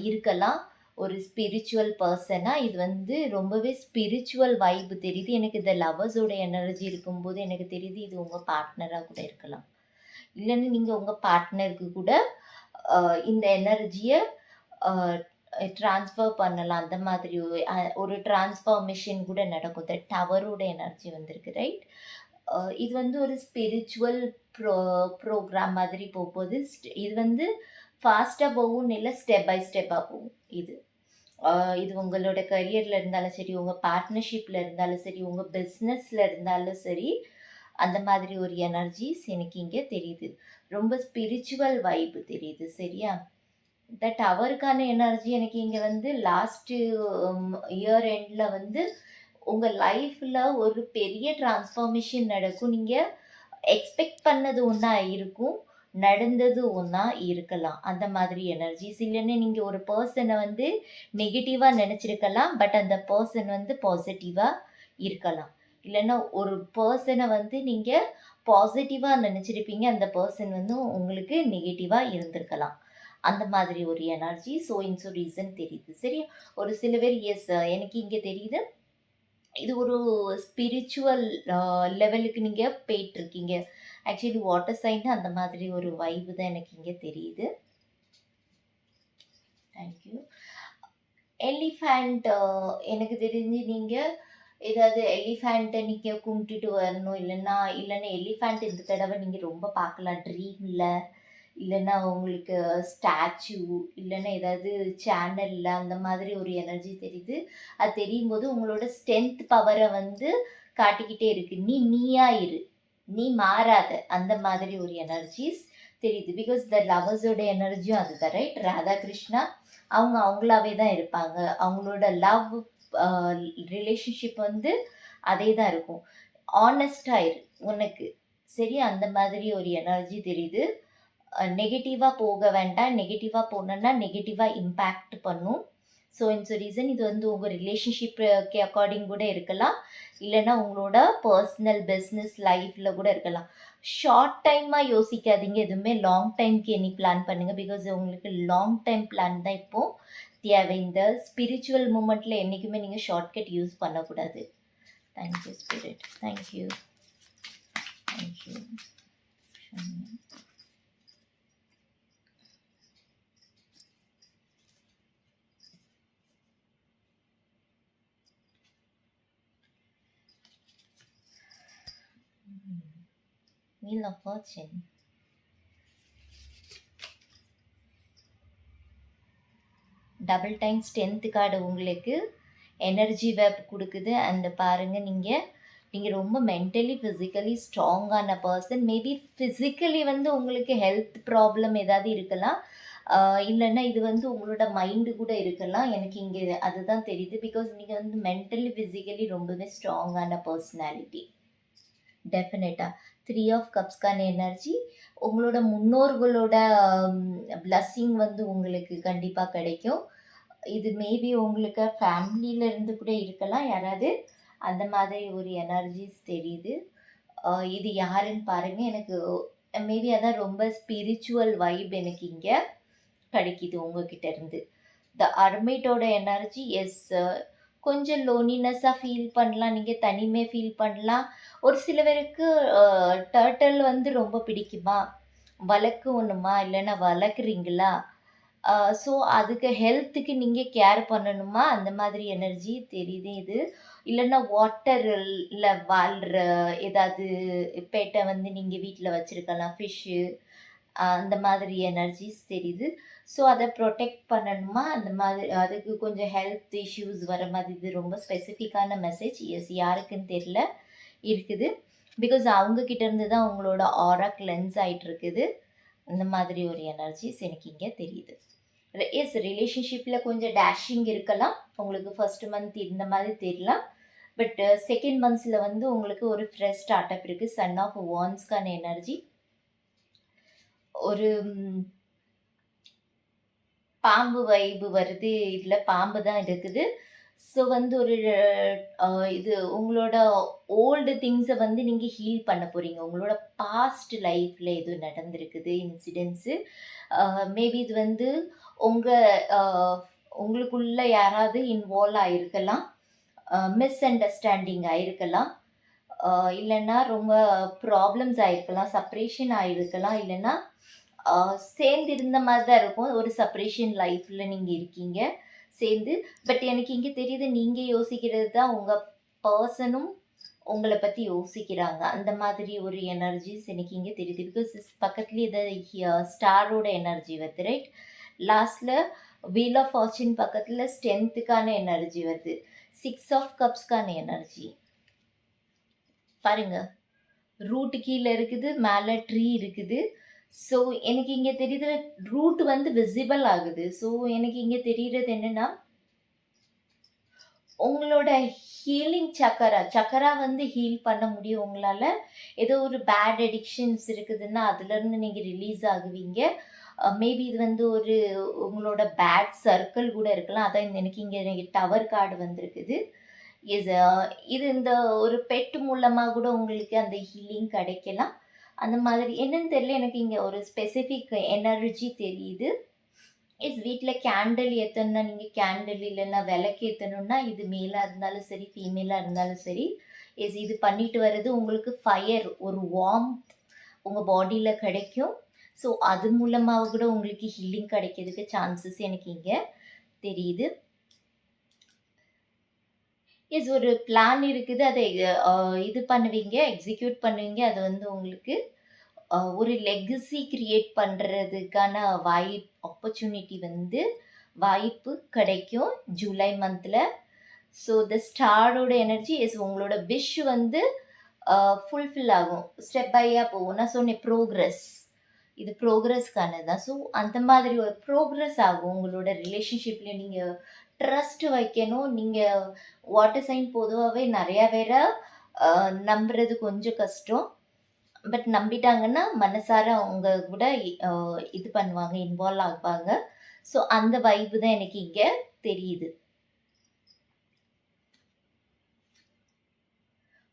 இருக்கலாம், ஒரு ஸ்பிரிச்சுவல் பர்சனாக. இது வந்து ரொம்பவே ஸ்பிரிச்சுவல் வைப்பு தெரியுது எனக்கு. இந்த லவர்ஸோட எனர்ஜி இருக்கும்போது எனக்கு தெரியுது இது உங்கள் பார்ட்னராக கூட இருக்கலாம். இல்லைன்னு நீங்கள் உங்கள் பார்ட்னருக்கு கூட இந்த எனர்ஜியை ட்ரான்ஸ்ஃபர் பண்ணலாம். அந்த மாதிரி ஒரு ட்ரான்ஸ்ஃபர்மேஷன் கூட நடக்கும். இந்த டவரோட எனர்ஜி வந்திருக்கு, ரைட்? இது வந்து ஒரு ஸ்பிரிச்சுவல் ப்ரோக்ராம் மாதிரி போகுது. இது வந்து ஃபாஸ்ட்டாக போகும், இல்லை ஸ்டெப் பை ஸ்டெப்பாக போகும். இது உங்களோட கரியரில் இருந்தாலும் சரி, உங்கள் பார்ட்னர்ஷிப்பில் இருந்தாலும் சரி, உங்கள் பிஸ்னஸில் இருந்தாலும் சரி, அந்த மாதிரி ஒரு எனர்ஜிஸ் எனக்கு இங்கே தெரியுது. ரொம்ப ஸ்பிரிச்சுவல் வைப் தெரியுது. சரியா? தட் அவருக்கான எனர்ஜி எனக்கு இங்கே வந்து லாஸ்ட்டு இயர் எண்டில் வந்து உங்கள் லைஃப்பில் ஒரு பெரிய டிரான்ஸ்ஃபார்மேஷன் நடக்கும். நீங்கள் எக்ஸ்பெக்ட் பண்ணது ஒன்றா இருக்கும், நடந்தது ஒன்றா இருக்கலாம். அந்த மாதிரி எனர்ஜிஸ். இல்லைன்னு நீங்கள் ஒரு பர்சனை வந்து நெகட்டிவாக நினச்சிருக்கலாம், பட் அந்த பர்சன் வந்து பாசிட்டிவாக இருக்கலாம். இல்லைன்னா ஒரு பர்சனை வந்து நீங்கள் பாசிட்டிவாக நினச்சிருப்பீங்க, அந்த பர்சன் வந்து உங்களுக்கு நெகட்டிவாக இருந்திருக்கலாம். அந்த மாதிரி ஒரு எனர்ஜி. ஸோ இன்ஸோ ரீசன் தெரியுது. சரி, ஒரு சில பேர் எஸ் எனக்கு இங்கே தெரியுது இது ஒரு ஸ்பிரிச்சுவல் லெவலுக்கு நீங்கள் போயிட்டுருக்கீங்க. ஆக்சுவலி வாட்டர் சைன் அந்த மாதிரி ஒரு வைப்பு தான் எனக்கு இங்கே தெரியுது. தேங்க்யூ. எலிஃபேண்ட் எனக்கு தெரிஞ்சு நீங்கள் ஏதாவது எலிஃபேண்ட்டை நீங்கள் கும்பிட்டுட்டு வரணும். இல்லைன்னா எலிஃபேண்ட் இந்த தடவை நீங்கள் ரொம்ப பார்க்கலாம் ட்ரீமில், இல்லைன்னா உங்களுக்கு ஸ்டாச்சு, இல்லைன்னா ஏதாவது சேனலில் அந்த மாதிரி ஒரு எனர்ஜி தெரியுது. அது தெரியும் போது உங்களோட ஸ்ட்ரென்த் பவரை வந்து காட்டிக்கிட்டே இருக்குது. நீயா இரு, நீ மாறாத, அந்த மாதிரி ஒரு எனர்ஜிஸ் தெரியுது. பிகாஸ் த லவர்ஸோட எனர்ஜியும் அதுதான், ரைட்? ராதாகிருஷ்ணா அவங்க அவங்களாவே தான் இருப்பாங்க. அவங்களோட லவ் ரிலேஷன்ஷிப் வந்து அதே தான் இருக்கும். ஆனஸ்டாக இரு உனக்கு, சரி? அந்த மாதிரி ஒரு எனர்ஜி தெரியுது. நெகட்டிவாக போக வேண்டாம். நெகட்டிவாக போனோன்னா நெகட்டிவாக இம்பேக்ட் பண்ணும். ஸோ இன்ஸ் ரீசன் இது வந்து உங்கள் ரிலேஷன்ஷிப்புக்கு அக்கார்டிங் கூட இருக்கலாம், இல்லைன்னா உங்களோட பர்சனல் பிஸ்னஸ் லைஃப்பில் கூட இருக்கலாம். ஷார்ட் டைமாக யோசிக்காதீங்க எதுவுமே, லாங் டைம்க்கு எனி பிளான் பண்ணுங்கள். பிகாஸ் உங்களுக்கு லாங் டைம் பிளான் தான் இப்போது தேவை. இந்த ஸ்பிரிச்சுவல் மூமெண்ட்டில் என்றைக்குமே நீங்கள் ஷார்ட்கட் யூஸ் பண்ணக்கூடாது. Thank you spirit. Thank you. Thank you. Wheel of Fortune. Double time strength card உங்களுக்கு எனர்ஜி வேப் கொடுக்குது. அந்த பாருங்கள், நீங்கள் ரொம்ப மென்டலி ஃபிசிக்கலி ஸ்ட்ராங்கான பர்சன். மேபி ஃபிசிக்கலி வந்து உங்களுக்கு ஹெல்த் ப்ராப்ளம் ஏதாவது இருக்கலாம், இல்லைன்னா இது வந்து உங்களோட மைண்டு கூட இருக்கலாம். எனக்கு இங்கே அதுதான் தெரியுது. பிகாஸ் நீங்கள் வந்து மென்டலி ஃபிசிக்கலி ரொம்பவே ஸ்ட்ராங்கான பர்சனாலிட்டி. டெஃபினட்டாக 3 ஆஃப் கப்ஸ்க்கான எனர்ஜி உங்களோட முன்னோர்களோட பிளஸ்ஸிங் வந்து உங்களுக்கு கண்டிப்பாக கிடைக்கும். இது மேபி உங்களுக்கு ஃபேமிலியிலேருந்து கூட இருக்கலாம் யாராவது, அந்த மாதிரி ஒரு எனர்ஜிஸ் தெரியுது. இது யாருன்னு பாருங்கள். எனக்கு மேபி அதான் ரொம்ப ஸ்பிரிச்சுவல் வைப் எனக்கு இங்கே கிடைக்கிது உங்ககிட்ட இருந்து. த அர்மிட்டோட எனர்ஜி எஸ், கொஞ்சம் லோனினஸ்ஸாக ஃபீல் பண்ணலாம், நீங்கள் தனிமை ஃபீல் பண்ணலாம். ஒரு சில பேருக்கு டர்ட்டில் வந்து ரொம்ப பிடிக்குமா, வளர்க்கணுமா, இல்லைன்னா வளர்க்குறீங்களா, ஸோ அதுக்கு ஹெல்த்துக்கு நீங்கள் கேர் பண்ணணுமா, அந்த மாதிரி எனர்ஜி தெரியுது இது. இல்லைன்னா வாட்டரில் வாழ்கிற ஏதாவது பெட்டை வந்து நீங்கள் வீட்டில் வச்சுருக்கலாம், ஃபிஷ்ஷு, அந்த மாதிரி எனர்ஜிஸ் தெரியுது. ஸோ அதை ப்ரொடெக்ட் பண்ணணுமா, அந்த மாதிரி அதுக்கு கொஞ்சம் ஹெல்த் இஷ்யூஸ் வர மாதிரி. இது ரொம்ப ஸ்பெசிஃபிக்கான மெசேஜ். எஸ், யாருக்குன்னு தெரியல இருக்குது. பிகாஸ் அவங்கக்கிட்ட இருந்து தான் உங்களோட ஆரா கிளென்ஸ் ஆகிட்டு இருக்குது. அந்த மாதிரி ஒரு எனர்ஜிஸ் எனக்கு இங்கே தெரியுது. எஸ், ரிலேஷன்ஷிப்பில் கொஞ்சம் டேஷிங் இருக்கலாம் உங்களுக்கு. ஃபர்ஸ்ட் மந்த் இந்த மாதிரி தெரியலாம், பட் செகண்ட் மந்த்ஸில் வந்து உங்களுக்கு ஒரு ஃப்ரெஷ் ஸ்டார்ட் அப் இருக்குது. சன் ஆஃப் வான்ஸ்க்கான எனர்ஜி. ஒரு பாம்பு வைப்பு வருது, இதில் பாம்பு தான் இருக்குது. ஸோ வந்து ஒரு இது உங்களோட ஓல்டு திங்ஸை வந்து நீங்கள் ஹீல் பண்ண போகிறீங்க. உங்களோட பாஸ்ட் லைஃப்பில் எது நடந்திருக்குது இன்சிடென்ட்ஸு, மேபி இது வந்து உங்களுக்குள்ள யாராவது இன்வால்வ் ஆகிருக்கலாம், மிஸ் அண்டர்ஸ்டாண்டிங் ஆகிருக்கலாம், இல்லைன்னா ரொம்ப ப்ராப்ளம்ஸ் ஆகிருக்கலாம், செப்ரேஷன் ஆகிருக்கலாம், இல்லைன்னா சேர்ந்து இருந்த மாதிரி தான் இருக்கும். ஒரு செப்ரேஷன் லைஃப்பில் நீங்கள் இருக்கீங்க சேர்ந்து. பட் எனக்கு இங்கே தெரியுது, நீங்கள் யோசிக்கிறது தான் உங்கள் பர்சனும் உங்களை பற்றி யோசிக்கிறாங்க. அந்த மாதிரி ஒரு எனர்ஜிஸ் எனக்கு இங்கே தெரியுது. பிகாஸ் பக்கத்துலேயே இதை ஸ்டாரோட எனர்ஜி வருது, ரைட்? லாஸ்ட்டில் வீல் ஆஃப் ஃபார்ச்சூன் பக்கத்தில் ஸ்ட்ரென்த்துக்கான எனர்ஜி வருது. 6 ஆஃப் கப்ஸ்க்கான எனர்ஜி பாருங்கள். ரூட் கீழே இருக்குது, மேலே ட்ரீ இருக்குது. ஸோ எனக்கு இங்கே தெரியுது ரூட் வந்து விசிபிள் ஆகுது. ஸோ எனக்கு இங்கே தெரிகிறது என்னென்னா உங்களோட ஹீலிங் சக்கரா வந்து ஹீல் பண்ண முடியும் உங்களால். ஏதோ ஒரு பேட் அடிக்ஷன்ஸ் இருக்குதுன்னா அதுலேருந்து நீங்கள் ரிலீஸ் ஆகுவீங்க. மேபி இது வந்து ஒரு உங்களோட பேட் சர்க்கிள் கூட இருக்கலாம். அதான் எனக்கு இங்கே டவர் கார்டு வந்திருக்குது. இது இந்த ஒரு பெட் மூலமாக கூட உங்களுக்கு அந்த ஹீலிங் கிடைக்கலாம். அந்த மாதிரி என்னன்னு தெரியல, எனக்கு இங்கே ஒரு ஸ்பெசிஃபிக் எனர்ஜி தெரியுது. வீட்டில் கேண்டில் ஏற்றணும்னா நீங்கள் கேண்டில், இல்லைன்னா விளக்கு ஏற்றணும்னா இது மேலாக இருந்தாலும் சரி, ஃபீமேலாக இருந்தாலும் சரி, இது பண்ணிட்டு வர்றது உங்களுக்கு ஃபயர், ஒரு வார்ம்த் உங்கள் பாடியில் கிடைக்கும். ஸோ அது மூலமாக கூட உங்களுக்கு ஹீலிங் கிடைக்கிறதுக்கு சான்சஸ் எனக்கு இங்கே தெரியுது. ஒரு பிளான் இருக்குது, அதை இது பண்ணுவீங்க, எக்ஸிக்யூட் பண்ணுவீங்க. அது வந்து உங்களுக்கு ஒரு லெகசி கிரியேட் பண்ணுறதுக்கான ஆப்பர்ச்சுனிட்டி வந்து வாய்ப்பு கிடைக்கும் ஜூலை மந்தில். ஸோ த ஸ்டாரோட எனர்ஜி உங்களோட விஷ் வந்து ஃபுல்ஃபில் ஆகும், ஸ்டெப் பையாக போகும். நான் சொன்னேன் ப்ரோக்ரஸ், இது ப்ரோக்ரஸ்க்கானது தான். ஸோ அந்த மாதிரி ஒரு ப்ரோக்ரஸ் ஆகும் உங்களோட ரிலேஷன்ஷிப்லேயும். நீங்கள் ட்ரஸ்ட் வைக்கணும். நீங்கள் வாட்டர் சைன் பொதுவாகவே நிறையா பேரை நம்புறது கொஞ்சம் கஷ்டம். பட் நம்பிட்டாங்கன்னா மனசார அவங்க கூட இது பண்ணுவாங்க, இன்வால்வ் ஆகுவாங்க. ஸோ அந்த வைப்பு தான் எனக்கு இங்கே தெரியுது.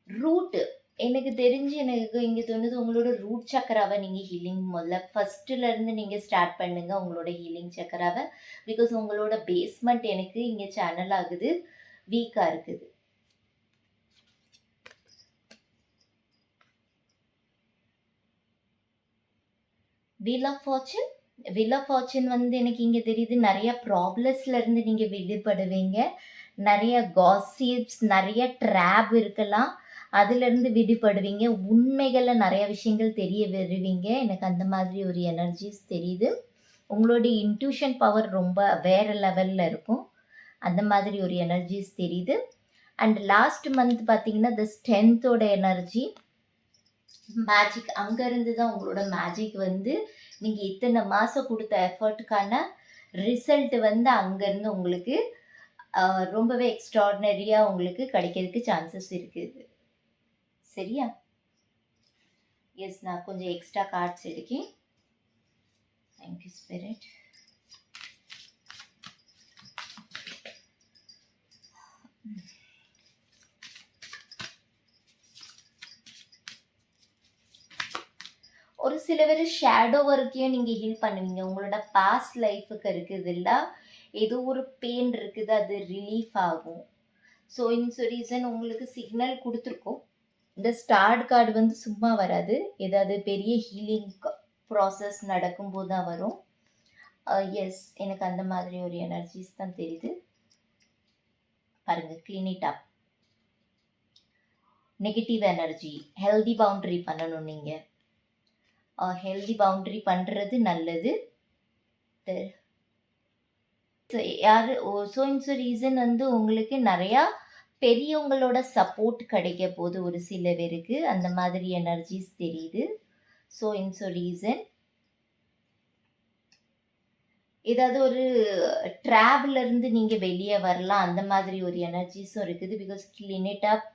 ரூட்டு எனக்கு தெரிஞ்சு எனக்கு இங்கே தோணுது உங்களோட ரூட் சக்கராவை நீங்கள் ஹீலிங் முதல்ல ஃபஸ்ட்டுலேருந்து நீங்கள் ஸ்டார்ட் பண்ணுங்கள் உங்களோட ஹீலிங் சக்கராவை. பிகாஸ் உங்களோட பேஸ்மெண்ட் எனக்கு இங்கே சேனல் ஆகுது, வீக்காக இருக்குது. வீல் ஆஃப் ஃபார்ச்சூன் வந்து எனக்கு இங்கே தெரியுது நிறைய ப்ராப்ளம்ஸ்லேருந்து நீங்கள் விடுபடுவீங்க. நிறைய காசிப்ஸ், நிறைய ட்ராப் இருக்கலாம், அதுலேருந்து விடுபடுவீங்க. உண்மைகளை நிறைய விஷயங்கள் தெரிய வருவீங்க. எனக்கு அந்த மாதிரி ஒரு எனர்ஜிஸ் தெரியுது. உங்களுடைய இன்ட்யூஷன் பவர் ரொம்ப வேறு லெவலில் இருக்கும், அந்த மாதிரி ஒரு எனர்ஜிஸ் தெரியுது. அண்ட் லாஸ்ட் மந்த் பார்த்தீங்கன்னா த ஸ்ட்ரென்த்தோட எனர்ஜி, மேஜிக், அங்கேருந்து தான் உங்களோட மேஜிக் வந்து நீங்கள் இத்தனை மாதம் கொடுத்த எஃபர்ட்டுக்கான ரிசல்ட் வந்து அங்கேருந்து உங்களுக்கு ரொம்பவே எக்ஸ்ட்ராடினரியாக உங்களுக்கு கிடைக்கிறதுக்கு சான்சஸ் இருக்குது. சரியா? நான் கொஞ்சம் எக்ஸ்ட்ரா கார்ட்ஸ் எடுக்கேன். Thank you spirit. ஒரு சில பேர் ஷேடோ ஒர்க்கையும் நீங்கள் ஹீல் பண்ணுவீங்க. உங்களோட பாஸ்ட் லைஃபுக்கு இருக்குது இல்லை, ஏதோ ஒரு பெயின் இருக்குது, அது ரிலீஃப் ஆகும். ஸோ இந்த ரீசன் உங்களுக்கு சிக்னல் கொடுத்துருக்கோம். இந்த ஸ்டார்ட் கார்டு வந்து சும்மா வராது, ஏதாவது பெரிய ஹீலிங் ப்ராசஸ் நடக்கும்போது தான் வரும். எனக்கு அந்த மாதிரி ஒரு எனர்ஜிஸ் தான் தெரியுது. பாருங்கள், clean it up. Negative energy healthy boundary பண்ணணும். நீங்கள் ஹெல்தி பவுண்ட்ரி பண்ணுறது நல்லது. ரீசன் வந்து உங்களுக்கு நிறையா பெரியவங்களோட சப்போர்ட் கிடைக்க போது ஒரு சில பேருக்கு அந்த மாதிரி எனர்ஜிஸ் தெரியுது. ரீசன் ஏதாவது ஒரு ட்ராவலிருந்து நீங்கள் வெளியே வரலாம், அந்த மாதிரி ஒரு எனர்ஜிஸும் இருக்குது. Because clean it up.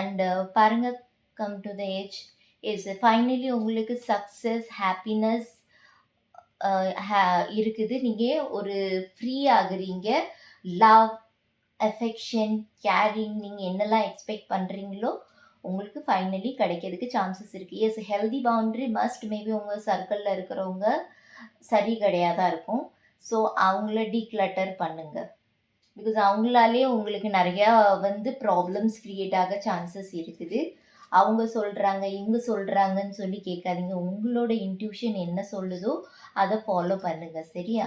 And பாருங்கள், come to the age finally உங்களுக்கு சக்ஸஸ், ஹாப்பினஸ் இருக்குது. நீங்கள் ஒரு ஃப்ரீ ஆகுறீங்க. லவ், அஃபெக்ஷன், கேரிங், நீங்கள் என்னெல்லாம் எக்ஸ்பெக்ட் பண்ணுறீங்களோ உங்களுக்கு ஃபைனலி கிடைக்கிறதுக்கு சான்சஸ் இருக்குது. Healthy boundary must. மேபி உங்கள் சர்க்கிளில் இருக்கிறவங்க சரி கிடையாதான் இருக்கும். ஸோ அவங்கள டீக்ளட்டர் பண்ணுங்கள். பிகாஸ் அவங்களாலே உங்களுக்கு நிறையா வந்து ப்ராப்ளம்ஸ் க்ரியேட் ஆக சான்சஸ் இருக்குது. அவங்க சொல்கிறாங்க, இவங்க சொல்கிறாங்கன்னு சொல்லி கேட்காதீங்க. உங்களோட இன்ட்யூஷன் என்ன சொல்லுதோ அதை ஃபாலோ பண்ணுங்கள். சரியா?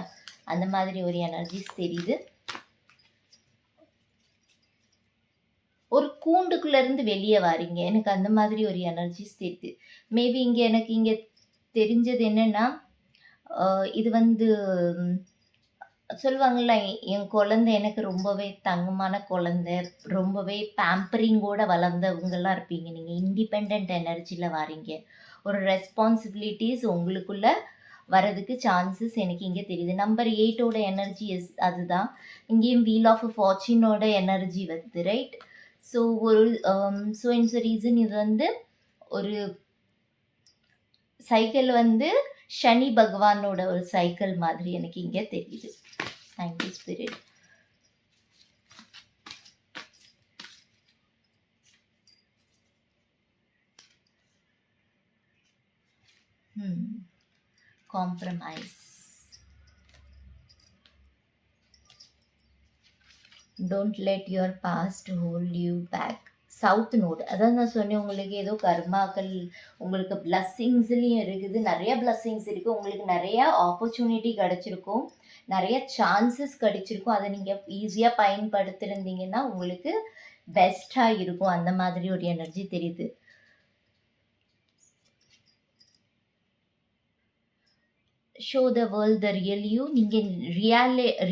அந்த மாதிரி ஒரு எனர்ஜிஸ் தெரியுது. ஒரு கூண்டுக்குள்ளேருந்து வெளியே வாரீங்க, எனக்கு அந்த மாதிரி ஒரு எனர்ஜிஸ் தெரியுது. மேபி எனக்கு இங்கே தெரிஞ்சது என்னென்னா, இது வந்து சொல்லுவாங்கல்ல, என் குழந்தை எனக்கு ரொம்பவே தங்கமான குழந்தை, ரொம்பவே பேம்பரிங்கோட வளர்ந்தவங்கலாம் இருப்பீங்க. நீங்க இண்டிபெண்டன்ட் எனர்ஜில வாரீங்க. ஒரு ரெஸ்பான்சிபிலிட்டீஸ் உங்களுக்குள்ள வரதுக்கு சான்சஸ் எனக்கு இங்க தெரியுது. நம்பர் 8 ஓட எனர்ஜி அதுதான். இங்கேயும் வீல் ஆஃப் ஃபார்ச்சூனோட எனர்ஜி வருது, ரைட்? ஸோ ஒரு ஸோ இட்ஸ் ரீசன் இது வந்து ஒரு சைக்கிள் வந்து சனி பகவானோட ஒரு சைக்கிள் மாதிரி எனக்கு இங்க தெரியுது. Thank you spirit. Compromise. Don't let your past hold you back. South node, அதான் நான் சொன்னேன் உங்களுக்கு ஏதோ கர்மாக்கள் உங்களுக்கு பிளஸ்ஸிங்ஸ்லேயும் இருக்குது, நிறைய பிளஸ்ஸிங்ஸ் இருக்குது, உங்களுக்கு நிறைய ஆப்பர்ச்சுனிட்டி கிடச்சிருக்கும், நிறைய சான்சஸ் கிடைச்சிருக்கும். அதை நீங்கள் ஈஸியாக பயன்படுத்திருந்தீங்கன்னா உங்களுக்கு பெஸ்ட்டாக இருக்கும். அந்த மாதிரி ஒரு எனர்ஜி தெரியுது. Show the world the real you. நீங்கள்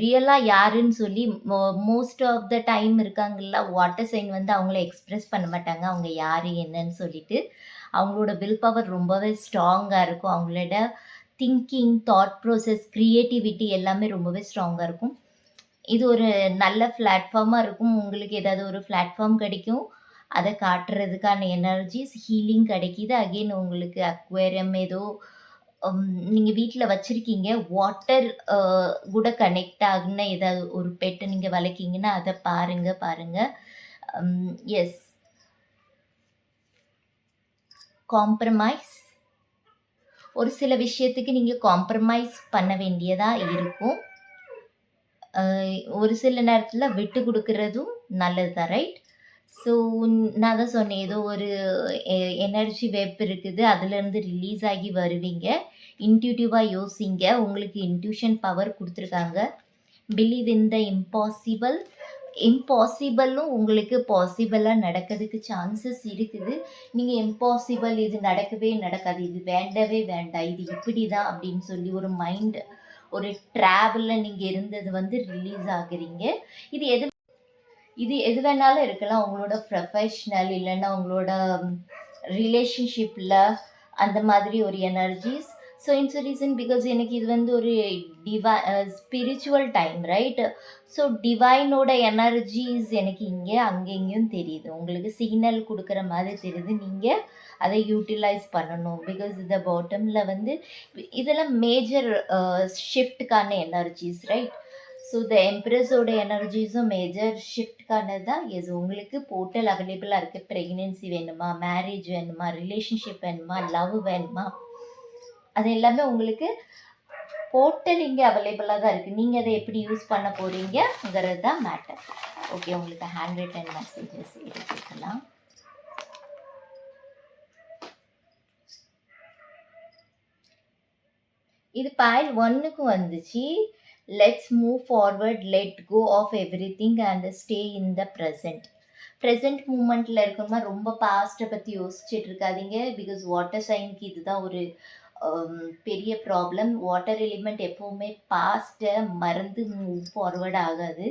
ரியலாக யாருன்னு சொல்லி மோஸ்ட் ஆஃப் த டைம் இருக்காங்கல்ல வாட்டர் சைன் வந்து அவங்கள எக்ஸ்ப்ரெஸ் பண்ண மாட்டாங்க அவங்க யார் என்னன்னு சொல்லிட்டு. அவங்களோட வில் பவர் ரொம்பவே ஸ்ட்ராங்காக இருக்கும். அவங்களோட திங்கிங், தாட் ப்ராசஸ், க்ரியேட்டிவிட்டி எல்லாமே ரொம்பவே ஸ்ட்ராங்காக இருக்கும். இது ஒரு நல்ல பிளாட்ஃபார்மாக இருக்கும். உங்களுக்கு ஏதாவது ஒரு பிளாட்ஃபார்ம் கிடைக்கும், அதை காட்டுறதுக்கான எனர்ஜிஸ், ஹீலிங் கிடைக்கிது. அகெயின் உங்களுக்கு அக்வேரியம் ஏதோ நீங்கள் வீட்டில் வச்சுருக்கீங்க, வாட்டர் கூட கனெக்ட் ஆகுன ஏதாவது ஒரு பெட்டை நீங்கள் வளர்க்கீங்கன்னா அதை பாருங்கள். Yes, compromise. ஒரு சில விஷயத்துக்கு நீங்கள் காம்ப்ரமைஸ் பண்ண வேண்டியதாக இருக்கும். ஒரு சில நேரத்தில் விட்டு கொடுக்கறதும் நல்லது தான், ரைட்? ஸோ நான் தான் சொன்னேன், ஏதோ ஒரு எனர்ஜி வெப் இருக்குது, அதுலேருந்து ரிலீஸ் ஆகி வருவீங்க. இன்ட்யூட்டிவாக யோசிங்க. உங்களுக்கு இன்ட்யூஷன் பவர் கொடுத்துருக்காங்க. Believe in the impossible. இம்பாசிபிளும் உங்களுக்கு பாசிபிளாக நடக்கிறதுக்கு சான்சஸ் இருக்குது. நீங்கள் இம்பாசிபிள், இது நடக்கவே நடக்காது, இது வேண்டவே வேண்டாம், இது இப்படி தான் அப்படின்னு சொல்லி ஒரு மைண்ட், ஒரு ட்ராவலில் நீங்கள் இருந்தது வந்து ரிலீஸ் ஆகுறீங்க. இது எது வேணாலும் இருக்கலாம். உங்களோட ப்ரொஃபஷ்னல் இல்லைன்னா உங்களோட ரிலேஷன்ஷிப்பில் அந்த மாதிரி ஒரு energies. So it's reason because எனக்கு இது வந்து ஒரு ஸ்பிரிச்சுவல் டைம், ரைட்? ஸோ டிவைனோட எனர்ஜிஸ் எனக்கு இங்கே அங்கே இங்கேயும் தெரியுது. உங்களுக்கு சிக்னல் கொடுக்குற மாதிரி தெரியுது. நீங்கள் அதை யூட்டிலைஸ் பண்ணணும். பிகாஸ் இந்த பாட்டமில் வந்து இதெல்லாம் மேஜர் ஷிஃப்ட்டுக்கான எனர்ஜிஸ், ரைட்? ஸோ த எம்ப்ரஸோட எனர்ஜிஸும் மேஜர் ஷிஃப்ட்கானது தான். எஸ், உங்களுக்கு போர்ட்டல் அவைலபிளாக இருக்குது. ப்ரெக்னென்சி வேணுமா, மேரேஜ் வேணுமா, ரிலேஷன்ஷிப் வேணுமா, லவ் வேணுமா, அது எல்லாமே உங்களுக்கு போர்ட்டல் இங்கே அவைலபிளாக தான் இருக்குது. நீங்கள் அதை எப்படி யூஸ் பண்ண போகிறீங்கிறது தான் மேட்டர். ஓகே, உங்களுக்கு ஹேண்ட் ரிட்டன் மெசேஜஸ் எடுத்துக்கலாம். இது பைல் 1க்கு வந்துச்சு. Let's move forward, let go of everything and stay in the present மூமெண்ட்டில் இருக்கணுமா. ரொம்ப பாஸ்ட்டை பற்றி யோசிச்சுட்டு இருக்காதீங்க. பிகாஸ் வாட்டர் சைனுக்கு இதுதான் ஒரு பெரிய ப்ராப்ளம். வாட்டர் எலிமெண்ட் எப்போவுமே பாஸ்ட்டை மறந்து மூவ் ஃபார்வர்ட் ஆகாது,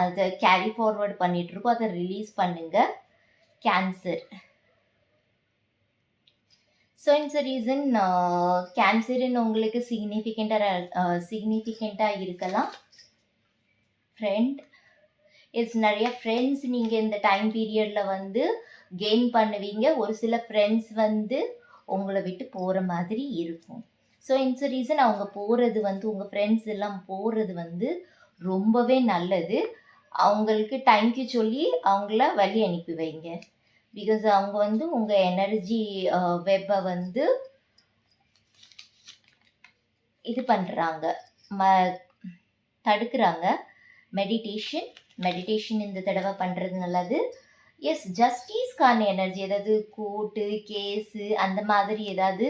அதை கேரி ஃபார்வர்ட் பண்ணிகிட்ருக்கோம். அதை ரிலீஸ் பண்ணுங்கள். கேன்சர். ஸோ இட்ஸ் ரீசன் கேன்சரின் உங்களுக்கு சிக்னிஃபிகண்ட்டாக இருக்கலாம். ஃப்ரெண்ட். இட்ஸ் நிறைய ஃப்ரெண்ட்ஸ் நீங்கள் இந்த டைம் பீரியடில் வந்து கெயின் பண்ணுவீங்க. ஒரு சில ஃப்ரெண்ட்ஸ் வந்து உங்களை விட்டு போகிற மாதிரி இருக்கும். ஸோ இட்ஸ் ரீசன் அவங்க போகிறது வந்து, உங்கள் ஃப்ரெண்ட்ஸ் எல்லாம் போகிறது வந்து ரொம்பவே நல்லது. அவங்களுக்கு தேங்க்யூ சொல்லி அவங்கள வழி அனுப்பி வைங்க. பிகாஸ் அவங்க வந்து உங்கள் எனர்ஜி வெப்பை வந்து இது பண்ணுறாங்க, தடுக்கிறாங்க. மெடிடேஷன் இந்த தடவை பண்ணுறது நல்லது. எஸ், ஜஸ்டிஸ்க்கான எனர்ஜி, ஏதாவது கோர்ட்டு கேஸு அந்த மாதிரி ஏதாவது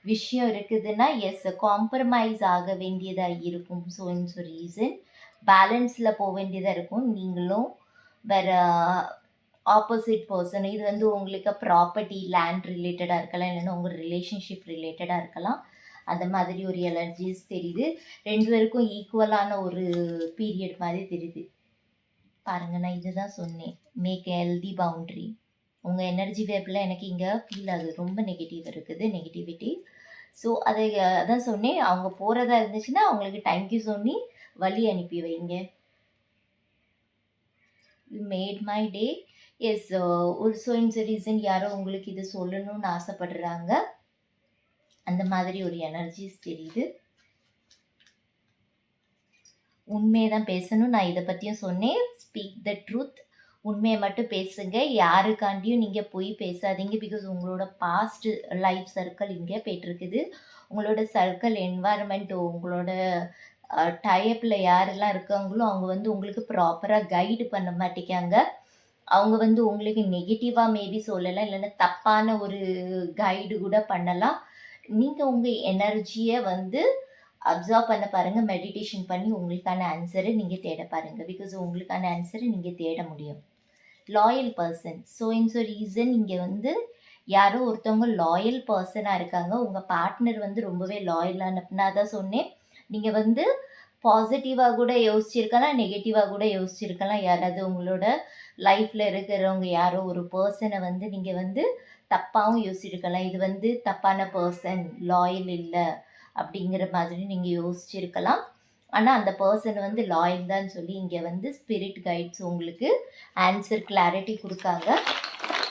விஷயம் இருக்குதுன்னா எஸ், காம்ப்ரமைஸ் ஆக வேண்டியதாக இருக்கும். ஸோ இட்ஸ் ரீசன் பேலன்ஸில் போக வேண்டியதாக இருக்கும். நீங்களும் வேறு ஆப்போசிட் பர்சன், இது வந்து உங்களுக்கு ப்ராப்பர்ட்டி, லேண்ட் ரிலேட்டடாக இருக்கலாம், இல்லைன்னா உங்கள் ரிலேஷன்ஷிப் ரிலேட்டடாக இருக்கலாம். அந்த மாதிரி ஒரு எனர்ஜிஸ் தெரியுது. 2 பேருக்கும் ஈக்குவலான ஒரு பீரியட் மாதிரி தெரியுது. பாருங்க, நான் இதுதான் சொன்னேன், மேக் எ ஹெல்தி பவுண்ட்ரி. உங்கள் எனர்ஜி வேப்பில் எனக்கு இங்கே ஃபீல் ஆகுது, ரொம்ப நெகட்டிவ் இருக்குது, நெகட்டிவிட்டி. ஸோ அதான் சொன்னேன், அவங்க போகிறதா இருந்துச்சுன்னா அவங்களுக்கு தேங்க்யூ சொல்லி வழி அனுப்பி வைங்க. You made my day. Yes, ஒரு சோயின்ஸ் ரீசன் யாரோ உங்களுக்கு இது சொல்லணும்னு ஆசைப்படுறாங்க. அந்த மாதிரி ஒரு எனர்ஜிஸ் தெரியுது. உண்மையை தான் பேசணும். நான் இதை பற்றியும் சொன்னேன், ஸ்பீக் த ட்ரூத். உண்மையை மட்டும் பேசுங்க, யாருக்காண்டியும் நீங்கள் போய் பேசாதீங்க. பிகாஸ் உங்களோட பாஸ்ட் லைஃப் சர்க்கிள் இங்கே போய்ட்டுருக்குது. உங்களோட சர்க்கிள் என்வாயர்மெண்ட், உங்களோட டைப்பில் யாரெல்லாம் இருக்காங்களோ அவங்க வந்து உங்களுக்கு ப்ராப்பராக கைடு பண்ண மாட்டேங்காங்க. அவங்க உங்களுக்கு நெகட்டிவாக மேபி சொல்லலாம், இல்லைன்னா தப்பான ஒரு கைடு கூட பண்ணலாம். நீங்கள் உங்கள் எனர்ஜியை அப்சர்வ் பண்ண பாருங்கள், மெடிடேஷன் பண்ணி உங்களுக்கான ஆன்சரை நீங்கள் தேட பாருங்கள். பிகாஸ் உங்களுக்கான ஆன்சரை நீங்கள் தேட முடியும். லாயல் பர்சன், ஸோ ரீசன் இங்கே யாரோ ஒருத்தவங்க லாயல் பர்சனாக இருக்காங்க. உங்கள் பார்ட்னர் ரொம்பவே லாயலான, நான் தான் சொன்னேன், நீங்கள் பாசிட்டிவாக கூட யோசிச்சிருக்கலாம், நெகட்டிவாக கூட யோசிச்சிருக்கலாம். யாராவது உங்களோட லைஃப்பில் இருக்கிறவங்க யாரோ ஒரு பர்சனை நீங்கள் தப்பாகவும் யோசிச்சிருக்கலாம். இது தப்பான பர்சன், லாயல் இல்லை அப்படிங்கிற மாதிரி நீங்கள் யோசிச்சிருக்கலாம். ஆனால் அந்த பர்சன் லாயல் தான் சொல்லி இங்கே ஸ்பிரிட் கைட்ஸ் உங்களுக்கு ஆன்சர் கிளாரிட்டி கொடுக்காங்க.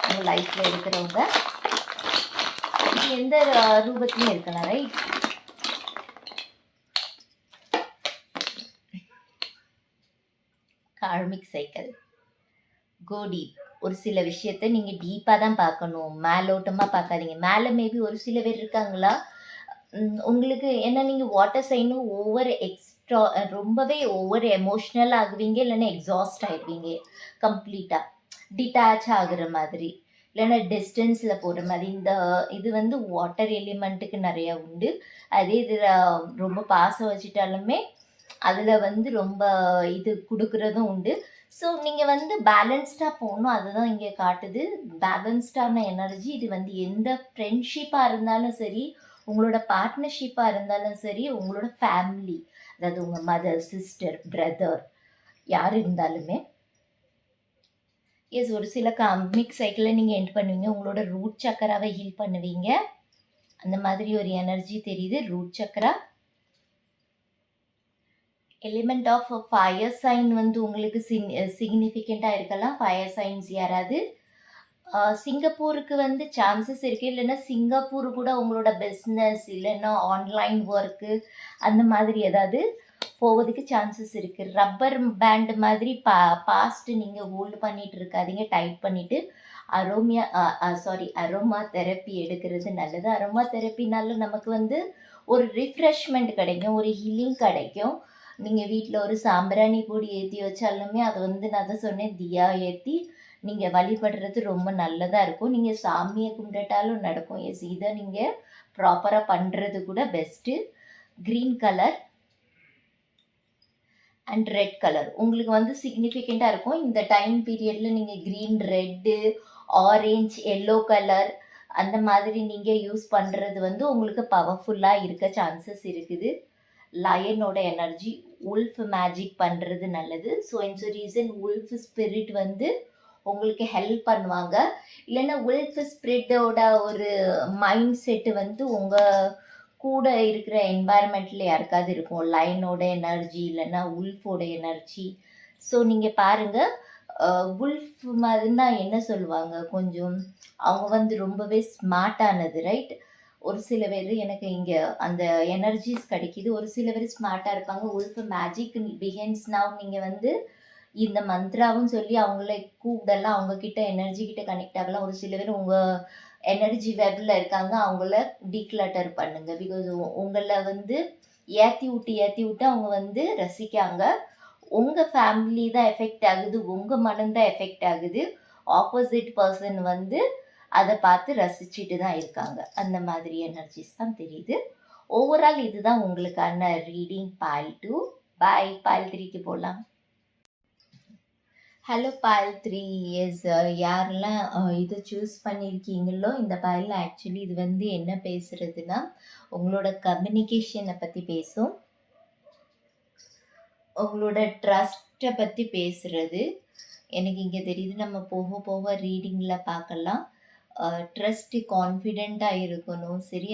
உங்கள் லைஃப்பில் இருக்கிறவங்க எந்த ரூபத்துலையும் இருக்கலாம், right? Karmic cycle, go deep. ஒரு சில விஷயத்த நீங்கள் டீப்பாக தான் பார்க்கணும், மேலோட்டமாக பார்க்காதீங்க. மேலே மேபி ஒரு சில பேர் இருக்காங்களா உங்களுக்கு, ஏன்னா நீங்கள் வாட்டர் சைனும் ரொம்பவே ஓவர் எமோஷ்னல் ஆகுவீங்க, இல்லைன்னா எக்ஸாஸ்ட் ஆகிடுவீங்க, கம்ப்ளீட்டாக டிட்டாச் ஆகுற மாதிரி, இல்லைன்னா டிஸ்டன்ஸில் போகிற மாதிரி. இது வாட்டர் எலிமெண்ட்டுக்கு நிறையா உண்டு. அதே இதில் ரொம்ப பாசம் வச்சுட்டாலுமே அதில் ரொம்ப இது கொடுக்குறதும் உண்டு. ஸோ நீங்கள் பேலன்ஸ்டாக போகணும், அதுதான் இங்கே காட்டுது. பேலன்ஸ்டான எனர்ஜி இது எந்த ஃப்ரெண்ட்ஷிப்பாக இருந்தாலும் சரி, உங்களோட பார்ட்னர்ஷிப்பாக இருந்தாலும் சரி, உங்களோட ஃபேமிலி, அதாவது உங்கள் மதர், சிஸ்டர், பிரதர், யார் இருந்தாலுமே. எஸ், ஒரு சில கார்மிக் சைக்கிளில் நீங்கள் எண்ட் பண்ணுவீங்க, உங்களோட ரூட் சக்கராவை ஹீல் பண்ணுவீங்க. அந்த மாதிரி ஒரு எனர்ஜி தெரியுது. Root chakra, element of fire sign உங்களுக்கு சிக்னிஃபிகண்ட்டாக இருக்கலாம். ஃபயர் சைன்ஸ் யாராவது சிங்கப்பூருக்கு சான்சஸ் இருக்குது, இல்லைன்னா சிங்கப்பூர் கூட உங்களோட பிஸ்னஸ் இல்லைன்னா ஆன்லைன் ஒர்க்கு அந்த மாதிரி ஏதாவது போவதுக்கு சான்சஸ் இருக்குது. ரப்பர் பேண்ட் மாதிரி பாஸ்ட் நீங்கள் ஹோல்டு பண்ணிட்டு இருக்காதீங்க, டைட் பண்ணிவிட்டு அரோமா தெரப்பி எடுக்கிறது நல்லது. அரோமா தெரப்பினால நமக்கு ஒரு ரிஃப்ரெஷ்மெண்ட் கிடைக்கும், ஒரு ஹீலிங் கிடைக்கும். நீங்கள் வீட்டில் ஒரு சாம்பிராணி பொடி ஏற்றி வச்சாலுமே அதை நான் தான் சொன்னேன், தியா ஏற்றி நீங்கள் வழிபடுறது ரொம்ப நல்லதாக இருக்கும். நீங்கள் சாமியை கும்பிட்டாலும் நடக்கும். எஸ், இதை நீங்கள் ப்ராப்பராக பண்ணுறது கூட best. Green colour and red colour உங்களுக்கு சிக்னிஃபிகண்ட்டாக இருக்கும். இந்த டைம் பீரியடில் நீங்கள் green, red, orange, yellow colour அந்த மாதிரி நீங்கள் யூஸ் பண்ணுறது உங்களுக்கு பவர்ஃபுல்லாக இருக்க சான்சஸ் இருக்குது. லயனோட எனர்ஜி, உல்ஃப் மேஜிக் பண்ணுறது நல்லது. ஸோ இந்த ரீசன் உல்ஃப் ஸ்பிரிட் உங்களுக்கு ஹெல்ப் பண்ணுவாங்க. இல்லைன்னா உல்ஃப் ஸ்பிரிட்டோட ஒரு மைண்ட் செட்டு உங்கள் கூட இருக்கிற என்வாயர்மெண்ட்டில் யாருக்காவது இருக்கும், லைனோட எனர்ஜி இல்லைன்னா உல்ஃபோட எனர்ஜி. ஸோ நீங்கள் பாருங்கள், உல்ஃப் மாதிரினா என்ன சொல்லுவாங்க, கொஞ்சம் அவங்க ரொம்பவே ஸ்மார்ட்டானது, ரைட்? ஒரு சில பேர் எனக்கு இங்கே அந்த எனர்ஜிஸ் கிடைக்கிது. ஒரு சில பேர் ஸ்மார்ட்டாக இருப்பாங்க. Wolf magic begins now. நீங்கள் இந்த மந்த்ராவும் சொல்லி அவங்கள கூப்பிடலாம், அவங்கக்கிட்ட எனர்ஜி கிட்ட கனெக்ட் ஆகலாம். ஒரு சில பேர் உங்கள் எனர்ஜி வெப்பில் இருக்காங்க, அவங்கள டீக்ளட்டர் பண்ணுங்கள். பிகாஸ் உங்களை ஏற்றி விட்டு அவங்க ரசிக்காங்க. உங்கள் ஃபேமிலி தான் எஃபெக்ட் ஆகுது, உங்கள் மனம் தான் எஃபெக்ட் ஆகுது. ஆப்போசிட் பர்சன் அதை பார்த்து ரசிச்சுட்டு தான் இருக்காங்க. அந்த மாதிரி எனர்ஜிஸ் தான் தெரியுது. ஓவரால் இதுதான் உங்களுக்கான ரீடிங். பால் 2 பை பால் 3க்கு போகலாம். ஹலோ பால் 3 இயர்ஸ் யாரெல்லாம் இதை சூஸ் பண்ணியிருக்கீங்களோ இந்த பாயில் ஆக்சுவலி இது வந்து என்ன பேசுறதுன்னா உங்களோட கம்யூனிகேஷனை பற்றி பேசும், உங்களோட ட்ரஸ்ட்டை பற்றி பேசுறது எனக்கு இங்கே தெரியுது. நம்ம போக போக ரீடிங்கில் பார்க்கலாம். ட்ரஸ்ட்டு கான்ஃபிடெண்ட்டாக இருக்கணும், சரி.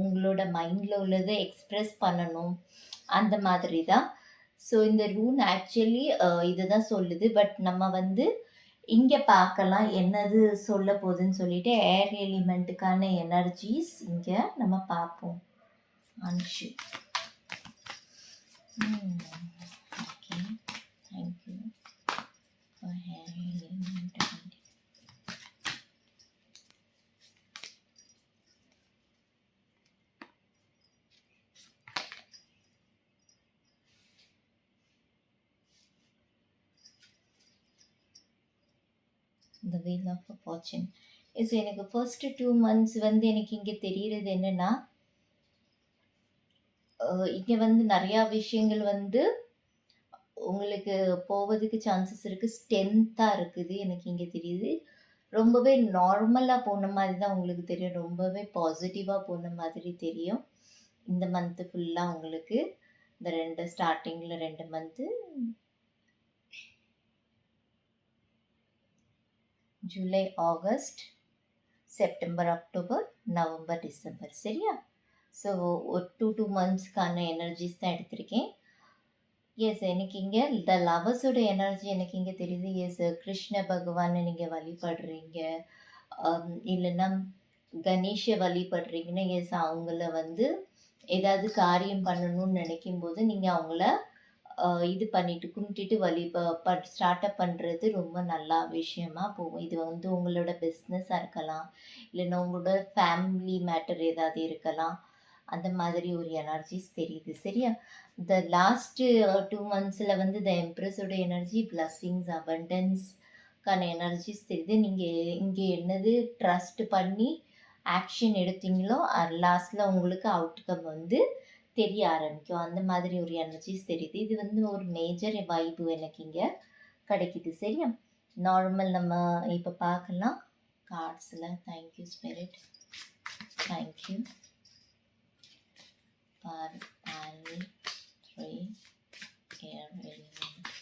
உங்களோட மைண்டில் உள்ளதை எக்ஸ்ப்ரெஸ் பண்ணணும், அந்த மாதிரி தான். ஸோ இந்த ரூன் ஆக்சுவலி இதை தான் சொல்லுது. பட் நம்ம வந்து இங்கே பார்க்கலாம் என்னது சொல்ல போகுதுன்னு சொல்லிட்டு ஏர் எலிமெண்ட்டுக்கான எனர்ஜிஸ் இங்கே நம்ம பார்ப்போம். Anshu okay, thank you for air element. The Wheel of Fortune is எனக்கு ஃபர்ஸ்ட் 2 months வந்து எனக்கு இங்கே தெரிகிறது என்னென்னா, இங்கே வந்து நிறையா விஷயங்கள் வந்து உங்களுக்கு போவதுக்கு சான்சஸ் இருக்குது. ஸ்ட்ரென்த்தாக இருக்குது எனக்கு இங்கே தெரியுது. ரொம்பவே நார்மலாக போன மாதிரி தான் உங்களுக்கு தெரியும், ரொம்பவே பாசிட்டிவாக போன மாதிரி தெரியும் இந்த மந்த்து ஃபுல்லாக உங்களுக்கு. இந்த ஸ்டார்டிங்கில் 2 month, July, August, September, October, November, December, சரியா? ஸோ ஒரு 2 monthsக்கான எனர்ஜிஸ் தான் எடுத்திருக்கேன். எஸ், எனக்கு இங்கே இந்த லவர்ஸோட எனர்ஜி எனக்கு இங்கே தெரியுது. எஸ், கிருஷ்ண பகவானை நீங்கள் வழிபடுறீங்க, இல்லைன்னா கணேஷை வழிபடுறீங்கன்னா, எஸ் அவங்கள வந்து ஏதாவது காரியம் பண்ணணும்னு நினைக்கும் போது நீங்கள் அவங்கள இது பண்ணிட்டு கும்பிட்டுட்டு ஸ்டார்ட்அப் பண்ணுறது ரொம்ப நல்ல விஷயமா போகும். இது வந்து உங்களோட பிஸ்னஸாக இருக்கலாம், இல்லைன்னா உங்களோட ஃபேமிலி மேட்டர் ஏதாவது இருக்கலாம். அந்த மாதிரி ஒரு எனர்ஜிஸ் தெரியுது, சரியா? இந்த லாஸ்ட்டு 2 monthஸில் வந்து த எம்ப்ரஸோட எனர்ஜி, பிளஸ்ஸிங்ஸ், அபண்டன்ஸ்க்கான எனர்ஜிஸ் தெரியுது. நீங்கள் இங்கே என்னது ட்ரஸ்ட் பண்ணி ஆக்ஷன் எடுத்தீங்களோ லாஸ்ட்டில் உங்களுக்கு அவுட்கம் வந்து தெரிய ஆரம்பிக்கும். அந்த மாதிரி ஒரு எனர்ஜிஸ் தெரியுது. இது வந்து ஒரு மேஜர் வைப்பு எனக்கு இங்கே கிடைக்குது, சரியா? நார்மல் நம்ம இப்போ பார்க்கலாம் கார்ட்ஸில். தேங்க்யூ ஸ்பிரிட், தேங்க்யூ ஃபார் பால் 3 ஏர் எலிமெண்ட்.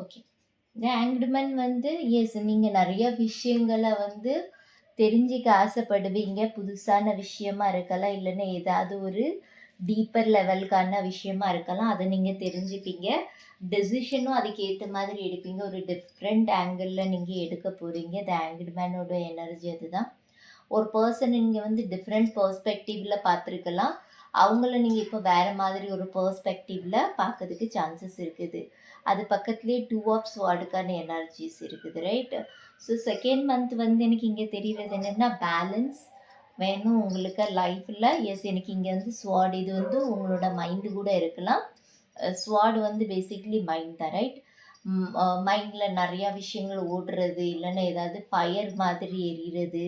ஓகே, இந்த ஆங்க்டுமேன் வந்து எஸ் நீங்கள் நிறைய விஷயங்களை வந்து தெரிஞ்சிக்க ஆசைப்படுவீங்க. புதுசான விஷயமா இருக்கலாம், இல்லைன்னா ஏதாவது ஒரு டீப்பர் லெவலுக்கான விஷயமா இருக்கலாம். அதை நீங்கள் தெரிஞ்சுப்பீங்க. டெசிஷனும் அதுக்கு ஏற்ற மாதிரி எடுப்பீங்க. ஒரு டிஃப்ரெண்ட் ஆங்கிளில் நீங்கள் எடுக்க போகிறீங்க. த ஆங்க்டுமேனோட எனர்ஜி அதுதான். ஒரு பர்சன் நீங்கள் வந்து டிஃப்ரெண்ட் பர்ஸ்பெக்டிவில் பார்த்துருக்கலாம், அவங்கள நீங்கள் இப்போ வேறு மாதிரி ஒரு பர்ஸ்பெக்டிவில் பார்க்கறதுக்கு சான்சஸ் இருக்குது. அது பக்கத்துலேயே 2 of Swordsக்கான எனர்ஜிஸ் இருக்குது, ரைட்? ஸோ செகண்ட் மந்த் வந்து எனக்கு இங்கே தெரிகிறது என்னென்னா, பேலன்ஸ் வேணும் உங்களுக்கு லைஃப்பில். எஸ், எனக்கு இங்கே வந்து ஸ்வாட், இது வந்து உங்களோட மைண்டு கூட இருக்கலாம். ஸ்வாட் வந்து பேசிக்லி மைண்ட் தான், ரைட்? மைண்டில் நிறையா விஷயங்கள் ஓடுறது, இல்லைன்னா ஏதாவது ஃபயர் மாதிரி எரிகிறது,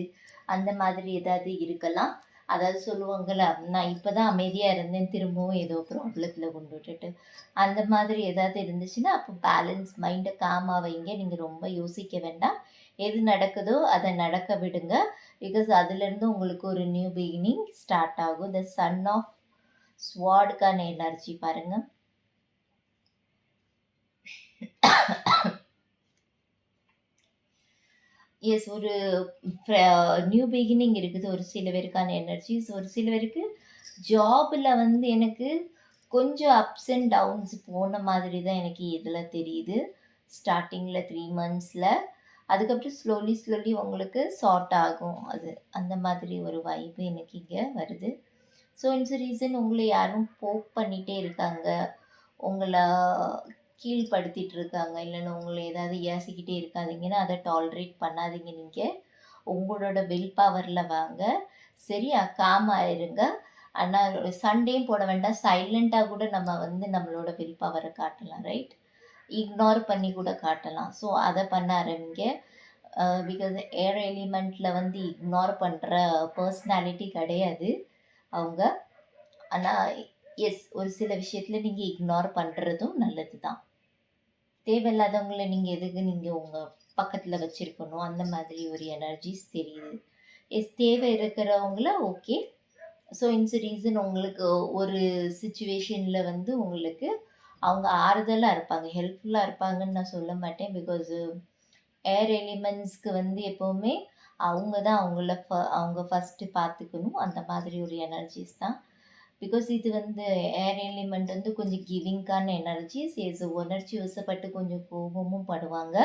அந்த மாதிரி ஏதாவது இருக்கலாம். அதாவது சொல்லுவாங்கள்ல, நான் இப்போ தான் அமைதியாக இருந்தேன், திரும்பவும் ஏதோ ப்ராப்ளத்தில் கொண்டு விட்டுட்டு, அந்த மாதிரி ஏதாவது இருந்துச்சுன்னா அப்போ பேலன்ஸ், மைண்டை காமாக வைங்க. நீங்கள் ரொம்ப யோசிக்க வேண்டாம், எது நடக்குதோ அதை நடக்க விடுங்க. பிகாஸ் அதுலேருந்து உங்களுக்கு ஒரு நியூ பிகினிங் ஸ்டார்ட் ஆகும். த சன் ஆஃப் ஸ்வாடுக்கான எனர்ஜி பாருங்கள். எஸ், ஒரு நியூ பிகினிங் இருக்குது ஒரு சில பேருக்கான எனர்ஜிஸ். ஒரு சில பேருக்கு ஜாபில் வந்து எனக்கு கொஞ்சம் அப்ஸ் அண்ட் டவுன்ஸ் போன மாதிரி தான் எனக்கு இதில் தெரியுது. ஸ்டார்டிங்கில் 3 monthஸில், அதுக்கப்புறம் ஸ்லோலி உங்களுக்கு சார்ட் ஆகும். அது அந்த மாதிரி ஒரு வைப்பு எனக்கு இங்கே வருது. ஸோ இட்ஸ் ரீசன் உங்களை யாரும் போக் பண்ணிகிட்டே இருக்காங்க, உங்களை கீழ்ப்படுத்திட்டு இருக்காங்க, இல்லைன்னா உங்களை ஏதாவது ஏசிக்கிட்டே இருக்காதீங்கன்னா அதை டாலரேட் பண்ணாதீங்க. நீங்கள் உங்களோட வில் பவரில் வாங்க. சரியா? காமாக இருங்க. ஆனால் சண்டையும் போட வேண்டாம். சைலண்ட்டாக கூட நம்ம வந்து நம்மளோட வில் பவரை காட்டலாம். ரைட்? இக்னோர் பண்ணி கூட காட்டலாம். ஸோ அதை பண்ண ஆரம்பிங்க. பிகாஸ் ஏர் எலிமெண்ட்டில் வந்து இக்னோர் பண்ணுற பர்சனாலிட்டி கிடையாது அவங்க. ஆனால் ஒரு சில விஷயத்தில் நீங்கள் இக்னோர் பண்ணுறதும் நல்லது தான். தேவையில்லாதவங்களை நீங்கள் எதுக்கு நீங்கள் உங்கள் பக்கத்தில் வச்சுருக்கணும், அந்த மாதிரி ஒரு எனர்ஜிஸ் தெரியுது. தேவை இருக்கிறவங்கள ஓகே. ஸோ இட்ஸ் ரீசன் உங்களுக்கு ஒரு சுச்சுவேஷனில் வந்து உங்களுக்கு அவங்க ஆறுதலாக இருப்பாங்க, ஹெல்ப்ஃபுல்லாக இருப்பாங்கன்னு நான் சொல்ல மாட்டேன். பிகாஸ் ஏர் எலிமெண்ட்ஸ்க்கு வந்து எப்போவுமே அவங்க தான் அவங்க ஃபஸ்ட்டு பார்த்துக்கணும். அந்த மாதிரி ஒரு எனர்ஜிஸ் தான். பிகாஸ் இது வந்து ஏர் எலிமெண்ட் வந்து கொஞ்சம் கிவிங்கான எனர்ஜிஸ். உணர்ச்சி வசப்பட்டு கொஞ்சம் கோபமும் படுவாங்க.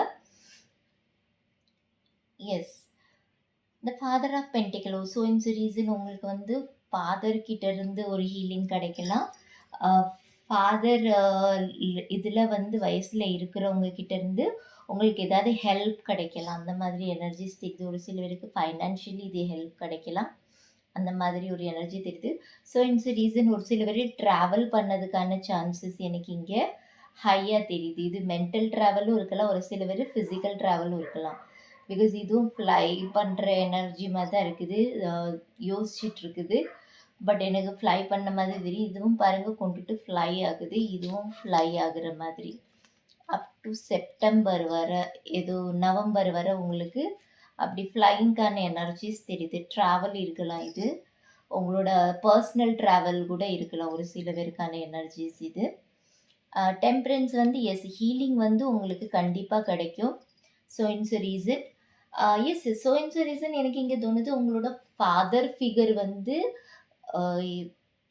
எஸ், இந்த father of pentacles. So it's reason உங்களுக்கு வந்து ஃபாதர்கிட்ட இருந்து ஒரு ஹீலிங் கிடைக்கலாம். ஃபாதர் இதில் வந்து வயசில் இருக்கிறவங்க கிட்டேருந்து உங்களுக்கு ஏதாவது ஹெல்ப் கிடைக்கலாம். அந்த மாதிரி எனர்ஜிஸ் தெரியுது. ஒரு சில பேருக்கு ஃபைனான்ஷியலி இது ஹெல்ப் கிடைக்கலாம். அந்த மாதிரி ஒரு எனர்ஜி தெரியுது. ஸோ இட்ஸ் ரீசன் ஒரு சில பேர் ட்ராவல் பண்ணதுக்கான சான்சஸ் எனக்கு இங்கே ஹையாக தெரியுது. இது மென்டல் ட்ராவலும் இருக்கலாம், ஒரு சில பேர் ஃபிசிக்கல் ட்ராவலும் இருக்கலாம். பிகாஸ் இதுவும் ஃப்ளை பண்ணுற எனர்ஜி மாதிரி தான் இருக்குது, யோசிச்சுட்டு இருக்குது. பட் எனக்கு ஃப்ளை பண்ண மாதிரி தெரியும். இதுவும் பாருங்கள் கொண்டுட்டு ஃப்ளை ஆகுது, இதுவும் ஃப்ளை ஆகுற மாதிரி. அப் டு செப்டம்பர் வர, ஏதோ நவம்பர் வர உங்களுக்கு அப்படி ஃப்ளைங்கான எனர்ஜிஸ் தெரியுது. ட்ராவல் இருக்கலாம், இது உங்களோட பர்சனல் ட்ராவல் கூட இருக்கலாம் ஒரு சில பேருக்கான எனர்ஜிஸ் இது. டெம்பரன்ஸ் வந்து ஹீலிங் வந்து உங்களுக்கு கண்டிப்பாக கிடைக்கும். So it's reason so it's reason எனக்கு இங்கே தோணுது உங்களோட ஃபாதர் ஃபிகர் வந்து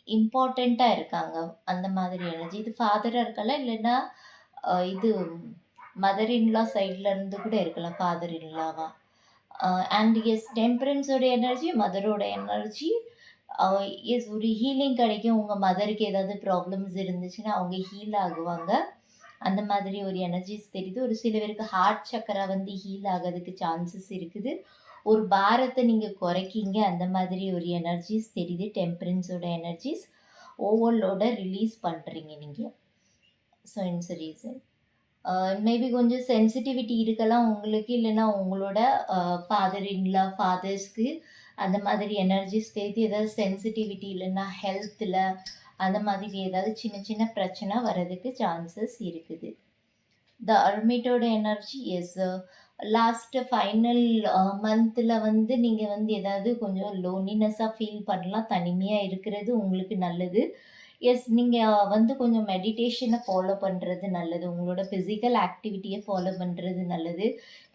இம்பார்ட்டண்ட்டாக இருக்காங்க. அந்த மாதிரி எனர்ஜி இது ஃபாதராக இருக்கலாம், இல்லைன்னா இது மதர் இன்லா சைடில் இருந்து கூட இருக்கலாம், ஃபாதர் இன்லாவா. அண்ட் டெம்பரன்ஸோட எனர்ஜி, மதரோட எனர்ஜி. ஒரு ஹீலிங் கிடைக்கும். உங்கள் மதருக்கு ஏதாவது ப்ராப்ளம்ஸ் இருந்துச்சுன்னா அவங்க ஹீல் ஆகுவாங்க. அந்த மாதிரி ஒரு எனர்ஜிஸ் தெரியுது. ஒரு சில பேருக்கு ஹார்ட் சக்கரா வந்து ஹீல் ஆகிறதுக்கு சான்சஸ் இருக்குது. ஒரு பாரத்தை நீங்கள் குறைக்கிங்க, அந்த மாதிரி ஒரு எனர்ஜிஸ் தெரியுது. டெம்பரன்ஸோட எனர்ஜிஸ் ஓவர்லோட ரிலீஸ் பண்ணுறீங்க நீங்கள். ஸோ இட்ஸ் ரீசன் மேபி கொஞ்சம் சென்சிட்டிவிட்டி இருக்கலாம் உங்களுக்கு, இல்லைன்னா உங்களோட ஃபாதர் இன்லா ஃபாதர்ஸ்க்கு அந்த மாதிரி எனர்ஜிஸ் தெரியுது. ஏதாவது சென்சிட்டிவிட்டி இல்லைன்னா ஹெல்த்தில் அந்த மாதிரி ஏதாவது சின்ன சின்ன பிரச்சனை வர்றதுக்கு சான்சஸ் இருக்குது. த அர்மிட்டோட எனர்ஜி லாஸ்ட்டு ஃபைனல் மந்தில் வந்து நீங்கள் வந்து ஏதாவது கொஞ்சம் லோன்லினஸ்ஸாக ஃபீல் பண்ணலாம். தனிமையாக இருக்கிறது உங்களுக்கு நல்லது. நீங்கள் வந்து கொஞ்சம் மெடிடேஷனை ஃபாலோ பண்ணுறது நல்லது. உங்களோட ஃபிசிக்கல் ஆக்டிவிட்டியை ஃபாலோ பண்ணுறது நல்லது.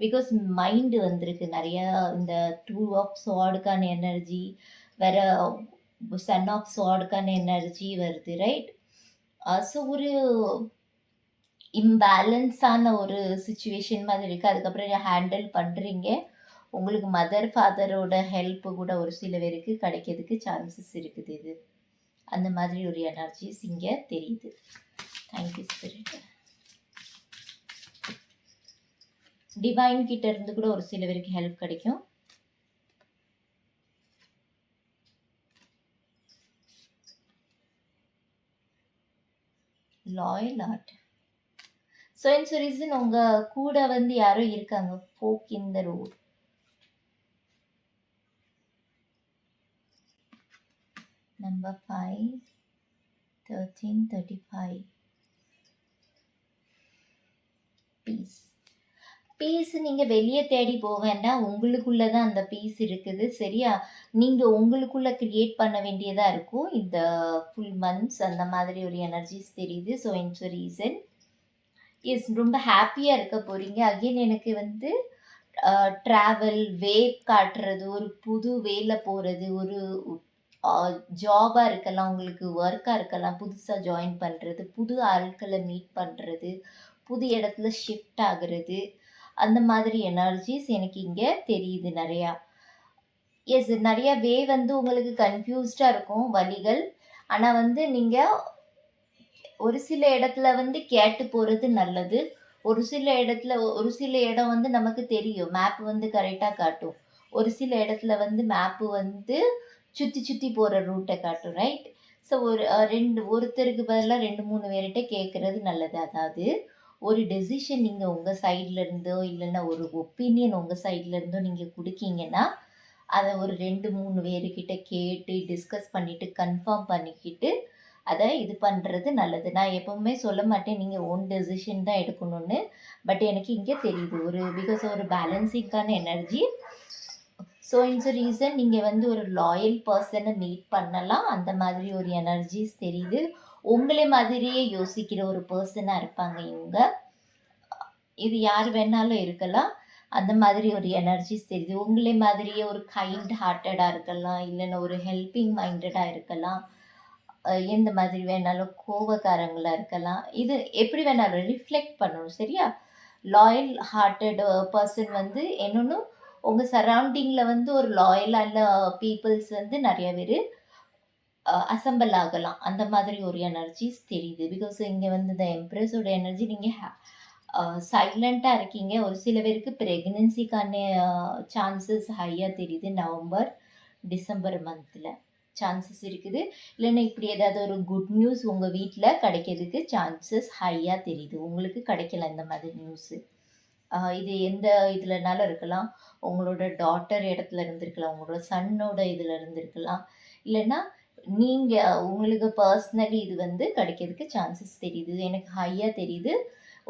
பிகாஸ் மைண்டு வந்திருக்கு நிறையா. இந்த 2 ஆஃப் ஸ்வார்டுக்கான எனர்ஜி, வேறு சன் ஆஃப் ஸ்வார்டுக்கான எனர்ஜி வருது, ரைட்? ஸோ ஒரு இம்பேலன்ஸான ஒரு சுச்சுவேஷன் மாதிரி இருக்குது. அதுக்கப்புறம் ஹேண்டில் பண்ணுறீங்க. உங்களுக்கு மதர் ஃபாதரோட ஹெல்ப்பு கூட ஒரு சில பேருக்கு கிடைக்கிறதுக்கு சான்சஸ் இருக்குது. இது அந்த மாதிரி ஒரு எனர்ஜிஸ் இங்கே தெரியுது. Thank you spirit. டிவைன் கிட்ட இருந்து கூட ஒரு சில பேருக்கு ஹெல்ப் கிடைக்கும். Loyal heart. So it's reason உங்கள் கூட வந்து யாரோ இருக்காங்க. Fork in the road. Number 5, 13, 35. Peace. Peace நீங்கள் வெளியே தேடி போக வேண்டாம், உங்களுக்குள்ளே தான் அந்த பீஸ் இருக்குது. சரியா? நீங்கள் உங்களுக்குள்ளே க்ரியேட் பண்ண வேண்டியதாக இருக்கும். இந்த ஃபுல் மந்த்ஸ் அந்த மாதிரி ஒரு எனர்ஜிஸ் தெரியுது. ஸோ இட்ஸ் ரீசன் ரொம்ப ஹாப்பியாக இருக்க போகிறீங்க. அகெயின் எனக்கு வந்து ட்ராவல், வே காட்டுறது, ஒரு புது வேல போகிறது, ஒரு ஜாபாக இருக்கலாம், உங்களுக்கு ஒர்க்காக இருக்கலாம், புதுசாக ஜாயின் பண்ணுறது, புது ஆட்களை மீட் பண்ணுறது, புது இடத்துல ஷிஃப்ட் ஆகிறது, அந்த மாதிரி எனர்ஜிஸ் எனக்கு இங்கே தெரியுது நிறையா. நிறையா வே வந்து உங்களுக்கு கன்ஃபியூஸ்டாக இருக்கும், வழிகள். ஆனால் வந்து நீங்கள் ஒரு சில இடத்துல வந்து கேட்டு போகிறது நல்லது. ஒரு சில இடம் வந்து நமக்கு தெரியும், மேப் வந்து கரெக்டாக காட்டும். ஒரு சில இடத்துல வந்து மேப்பு வந்து சுற்றி சுற்றி போகிற ரூட்டை காட்டும், ரைட்? ஸோ ஒருத்தருக்கு பதிலாக 2 3 பேர்கிட்ட கேட்குறது நல்லது. அதாவது ஒரு டெசிஷன் நீங்கள் உங்கள் சைடில் இருந்தோ இல்லைன்னா ஒரு ஒப்பீனியன் உங்கள் சைடில் இருந்தோ நீங்கள் கொடுக்கீங்கன்னா அதை ஒரு 2 3 பேருக்கிட்ட கேட்டு டிஸ்கஸ் பண்ணிவிட்டு கன்ஃபார்ம் பண்ணிக்கிட்டு அதை இது பண்ணுறது நல்லது. நான் எப்போவுமே சொல்ல மாட்டேன் நீங்கள் ஓன் டெசிஷன் தான் எடுக்கணும்னு. பட் எனக்கு இங்கே தெரியுது பிகாஸ் ஒரு பேலன்சிங்கான எனர்ஜி. ஸோ இந்த ரீசன் நீங்கள் வந்து ஒரு லாயல் பர்சனை மீட் பண்ணலாம். அந்த மாதிரி ஒரு எனர்ஜிஸ் தெரியுது. உங்களே மாதிரியே யோசிக்கிற ஒரு பர்சனாக இருப்பாங்க இவங்க. இது யார் வேணாலும் இருக்கலாம். அந்த மாதிரி ஒரு எனர்ஜிஸ் தெரியுது. உங்களே மாதிரியே ஒரு கைண்ட் ஹார்ட்டடாக இருக்கலாம், இல்லைன்னா ஒரு ஹெல்பிங் மைண்டடாக இருக்கலாம், எந்த மாதிரி வேணாலும் கோபக்காரங்களாக இருக்கலாம். இது எப்படி வேணாலும் ரிஃப்ளெக்ட் பண்ணணும், சரியா? லாயல் ஹார்ட்டட் பர்சன் வந்து என்னொன்று உங்கள் சரௌண்டிங்கில் வந்து ஒரு லாயலான பீப்புள்ஸ் வந்து நிறைய பேர் அசம்பிள் ஆகலாம். அந்த மாதிரி ஒரு எனர்ஜிஸ் தெரியுது. பிகாஸ் இங்கே வந்து இந்த எம்ப்ரெஸோட எனர்ஜி நீங்கள் சைலண்ட்டாக இருக்கீங்க. ஒரு சில பேருக்கு ப்ரெக்னென்சிக்கான சான்சஸ் ஹையாக தெரியுது. நவம்பர் டிசம்பர் மந்தில் சான்சஸ் இருக்குது. இல்லைன்னா இப்படி ஏதாவது ஒரு குட் நியூஸ் உங்கள் வீட்டில் கிடைக்கிறதுக்கு சான்சஸ் ஹையாக தெரியுது. உங்களுக்கு கிடைக்கல இந்த மாதிரி நியூஸு. இது எந்த இதுலனாலும் இருக்கலாம். உங்களோட டாட்டர் இடத்துல இருந்திருக்கலாம், உங்களோட சன்னோட இதில் இருந்திருக்கலாம், இல்லைன்னா நீங்கள் உங்களுக்கு பர்சனலி இது வந்து கிடைக்கிறதுக்கு சான்சஸ் தெரியுது. எனக்கு ஹையாக தெரியுது.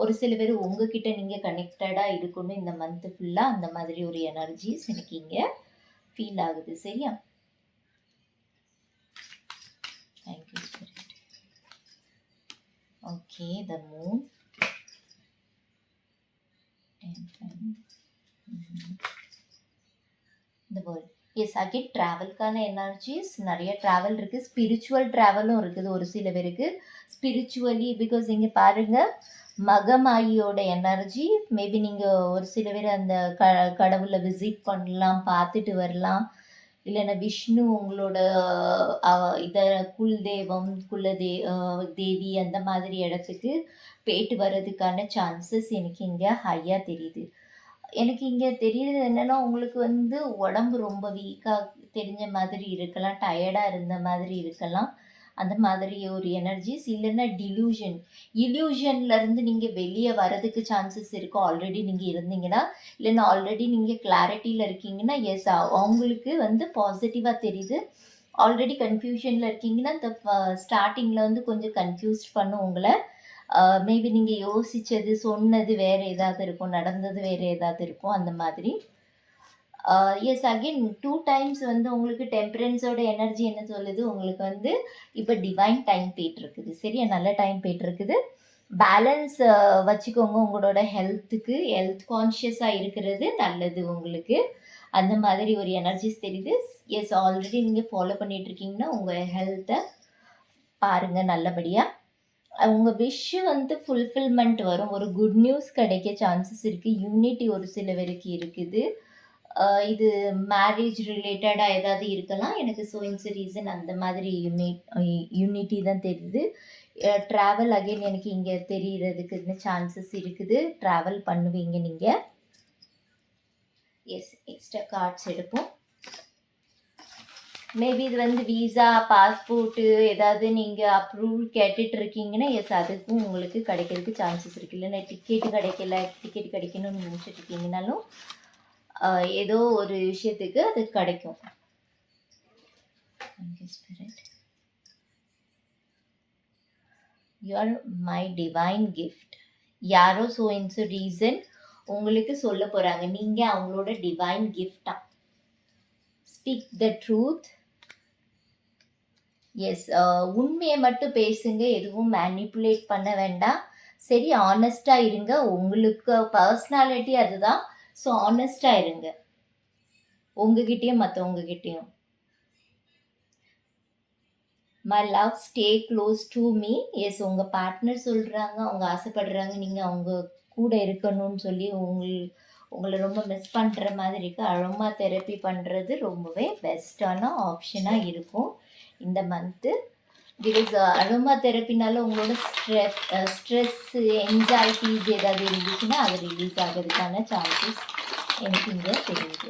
ஒரு சில பேர் உங்ககிட்ட நீங்கள் கனெக்டடாக இருக்கணும் இந்த மந்த்து ஃபுல்லாக. அந்த மாதிரி ஒரு எனர்ஜிஸ் எனக்கு இங்கே ஃபீல் ஆகுது, சரியா? Thank you spirit. Okay, the moon, the world. Yes, again ட்ராவல்கான எனர்ஜிஸ் நிறைய ட்ராவல் இருக்குது. ஸ்பிரிச்சுவல் ட்ராவலும் இருக்குது ஒரு சில பேருக்கு. ஸ்பிரிச்சுவலி பிகாஸ் இங்கே பாருங்கள், மகமாயியோட எனர்ஜி. மேபி நீங்கள் ஒரு சில பேர் அந்த கடவுளை விசிட் பண்ணலாம், பார்த்துட்டு வரலாம். இல்லைன்னா விஷ்ணு உங்களோட இதை குல்தெய்வம் தேவி அந்த மாதிரி இடத்துக்கு போயிட்டு வர்றதுக்கான சான்சஸ் எனக்கு இங்கே ஹையாக தெரியுது. எனக்கு இங்கே தெரியுது என்னென்னா, உங்களுக்கு வந்து உடம்பு ரொம்ப வீக்காக தெரிஞ்ச மாதிரி இருக்கலாம், டயர்டாக இருந்த மாதிரி இருக்கலாம். அந்த மாதிரி ஒரு எனர்ஜிஸ். இல்லைன்னா இல்யூஷன்லேருந்து நீங்கள் வெளியே வரதுக்கு சான்சஸ் இருக்கும். ஆல்ரெடி நீங்கள் இருந்தீங்கன்னா, இல்லைன்னா ஆல்ரெடி நீங்கள் கிளாரிட்டியில் இருக்கீங்கன்னா, எஸ் அவங்களுக்கு வந்து பாசிட்டிவாக தெரியுது. ஆல்ரெடி கன்ஃபியூஷனில் இருக்கீங்கன்னா, இந்த ஸ்டார்டிங்கில் வந்து கொஞ்சம் கன்ஃபியூஸ்ட் பண்ணும் உங்களை. மேபி நீங்கள் யோசித்தது சொன்னது வேறு ஏதாவது இருக்கும், நடந்தது வேறு ஏதாவது இருக்கும், அந்த மாதிரி. எஸ், அகெயின் 2 times வந்து உங்களுக்கு டெம்பரன்ஸோட எனர்ஜி என்ன சொல்லுது, உங்களுக்கு வந்து இப்போ டிவைன் டைம் போயிட்டுருக்குது, சரியா? நல்ல டைம் போயிட்டுருக்குது. பேலன்ஸ் வச்சுக்கோங்க. உங்களோட ஹெல்த்துக்கு ஹெல்த் கான்ஷியஸாக இருக்கிறது நல்லது உங்களுக்கு. அந்த மாதிரி ஒரு எனர்ஜிஸ் தெரியுது. எஸ், ஆல்ரெடி நீங்கள் ஃபாலோ பண்ணிகிட்ருக்கீங்கன்னா உங்கள் ஹெல்த்தை பாருங்கள் நல்லபடியாக. உங்கள் விஷ் வந்து ஃபுல்ஃபில்மெண்ட் வரும். ஒரு குட் நியூஸ் கிடைக்க சான்சஸ் இருக்குது. யூனிட்டி ஒரு சில பேருக்கு இருக்குது. இது மேரேஜ் ரிலேட்டடாக ஏதாவது இருக்கலாம். எனக்கு சோயின்ஸ் ரீசன் அந்த மாதிரி யூனிட்டி தான் தெரியுது. ட்ராவல் அகெயின் எனக்கு இங்கே தெரிகிறதுக்கு சான்சஸ் இருக்குது. ட்ராவல் பண்ணுவீங்க நீங்கள். எஸ், எக்ஸ்ட்ரா கார்ட்ஸ் எடுப்போம். மேபி இது வந்து விசா, பாஸ்போர்ட்டு ஏதாவது நீங்கள் அப்ரூவல் கேட்டுட்டு இருக்கீங்கன்னா, எஸ் அதுக்கும் உங்களுக்கு கிடைக்கிறதுக்கு சான்சஸ் இருக்குது. இல்லைன்னா டிக்கெட் கிடைக்கணும்னு நினச்சிட்டு இருக்கீங்கனாலும் ஏதோ ஒரு விஷயத்துக்கு அது கிடைக்கும். You are my divine gift. யாரோ ரீசன் உங்களுக்கு சொல்ல போகிறாங்க, நீங்கள் அவங்களோட டிவைன் கிஃப்டா. Speak the truth. எஸ், உண்மையை மட்டும் பேசுங்க, எதுவும் மேனிப்புலேட் பண்ண வேண்டாம், சரி? ஆனஸ்டாக இருங்க. உங்களுக்கு பர்சனாலிட்டி அதுதான். ஸோ ஆனஸ்டாக இருங்க உங்ககிட்டயும் மற்றவங்ககிட்டையும். My love, stay close to me. Yes, உங்கள் பார்ட்னர் சொல்கிறாங்க, அவங்க ஆசைப்படுறாங்க நீங்கள் அவங்க கூட இருக்கணும்னு சொல்லி உங்களை ரொம்ப மிஸ் பண்ணுற மாதிரி இருக்குது. அரோமா தெரப்பி பண்ணுறது ரொம்பவே பெஸ்ட்டான ஆப்ஷனாக இருக்கும் இந்த மந்த்து. பிகாஸ் அரோமா தெரப்பினால உங்களோட ஸ்ட்ரெஸ்ஸு, என்சைட்டிஸ் ஏதாவது இருந்துச்சுன்னா அது ரிலீஸ் ஆகிறதுக்கான சான்சஸ் எனக்கு இங்கே தெரியுது.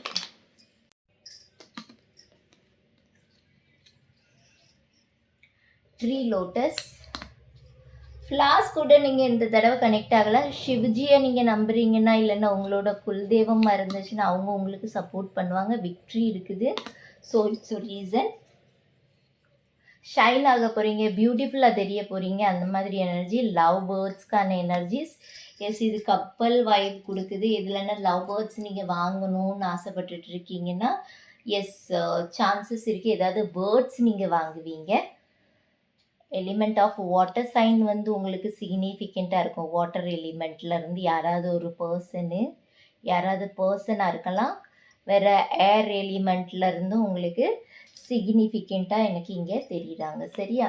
விக்ட்ரி லோட்டஸ் ஃப்ளாஸ் கூட நீங்கள் இந்த தடவை கனெக்ட் ஆகலை. சிவஜியை நீங்கள் நம்புறீங்கன்னா இல்லைன்னா உங்களோட குலதெய்வமாக இருந்துச்சுன்னா அவங்க உங்களுக்கு சப்போர்ட் பண்ணுவாங்க. விக்ட்ரி இருக்குது. ஸோ இட்ஸ் ஒரு ரீசன். ஷைன் ஆக போகிறீங்க, பியூட்டிஃபுல்லாக தெரிய போகிறீங்க, அந்த மாதிரி எனர்ஜி. லவ் பேர்ட்ஸ்க்கான எனர்ஜிஸ். எஸ், இது கப்பல் வைப் கொடுக்குது. இதுலன்னா லவ் பேர்ட்ஸ் நீங்கள் வாங்கணும்னு ஆசைப்பட்டுட்டு இருக்கீங்கன்னா எஸ், சான்சஸ் இருக்குது. ஏதாவது பேர்ட்ஸ் நீங்கள் வாங்குவீங்க. எலிமெண்ட் ஆஃப் வாட்டர் சைன் வந்து உங்களுக்கு சிக்னிஃபிகண்ட்டாக இருக்கும். வாட்டர் எலிமெண்ட்லேருந்து யாராவது ஒரு பர்சனாக இருக்கலாம். வேறு ஏர் எலிமெண்ட்லேருந்து உங்களுக்கு சிக்னிஃபிகண்ட்டாக எனக்கு இங்கே தெரியுறாங்க. சரியா?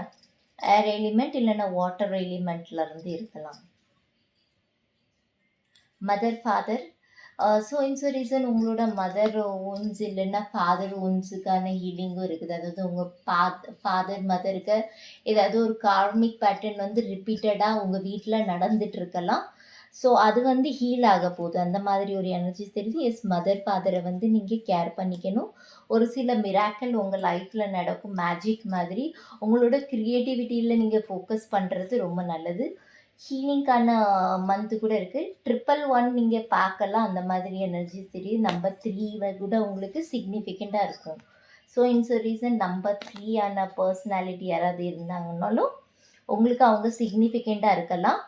ஏர் எலிமெண்ட் இல்லைன்னா வாட்டர் எலிமெண்ட்லேருந்து இருக்கலாம். Mother, father. ஸோ இன்ஸ் ரீசன் உங்களோட மதர் ஓன்ஸ் இல்லைன்னா ஃபாதர் ஓன்ஸுக்கான ஹீலிங்கும் இருக்குது. அதாவது உங்கள் ஃபாதர் மதருக்கு ஏதாவது ஒரு கார்மிக் பேட்டர்ன் வந்து ரிப்பீட்டடாக உங்கள் வீட்டில் நடந்துட்டு இருக்கலாம். ஸோ அது வந்து ஹீல் ஆக போகுது. அந்த மாதிரி ஒரு எனர்ஜிஸ் தெரியுது. எஸ், மதர் ஃபாதரை வந்து நீங்கள் கேர் பண்ணிக்கணும். ஒரு சில மிராக்கல் உங்கள் லைஃப்பில் நடக்கும், மேஜிக் மாதிரி. உங்களோட க்ரியேட்டிவிட்டியில் நீங்கள் ஃபோக்கஸ் பண்ணுறது ரொம்ப நல்லது. ஹீலிங்கான மந்த்து கூட இருக்குது. 111 நீங்கள் பார்க்கலாம். அந்த மாதிரி எனர்ஜிஸ் தெரியுது. நம்பர் 3 கூட உங்களுக்கு சிக்னிஃபிகண்ட்டாக இருக்கும். ஸோ இன்ஸ் ரீசன் நம்பர் 3 பர்சனாலிட்டி யாராவது இருந்தாங்கன்னாலும் உங்களுக்கு அவங்க சிக்னிஃபிகண்ட்டாக இருக்கலாம்.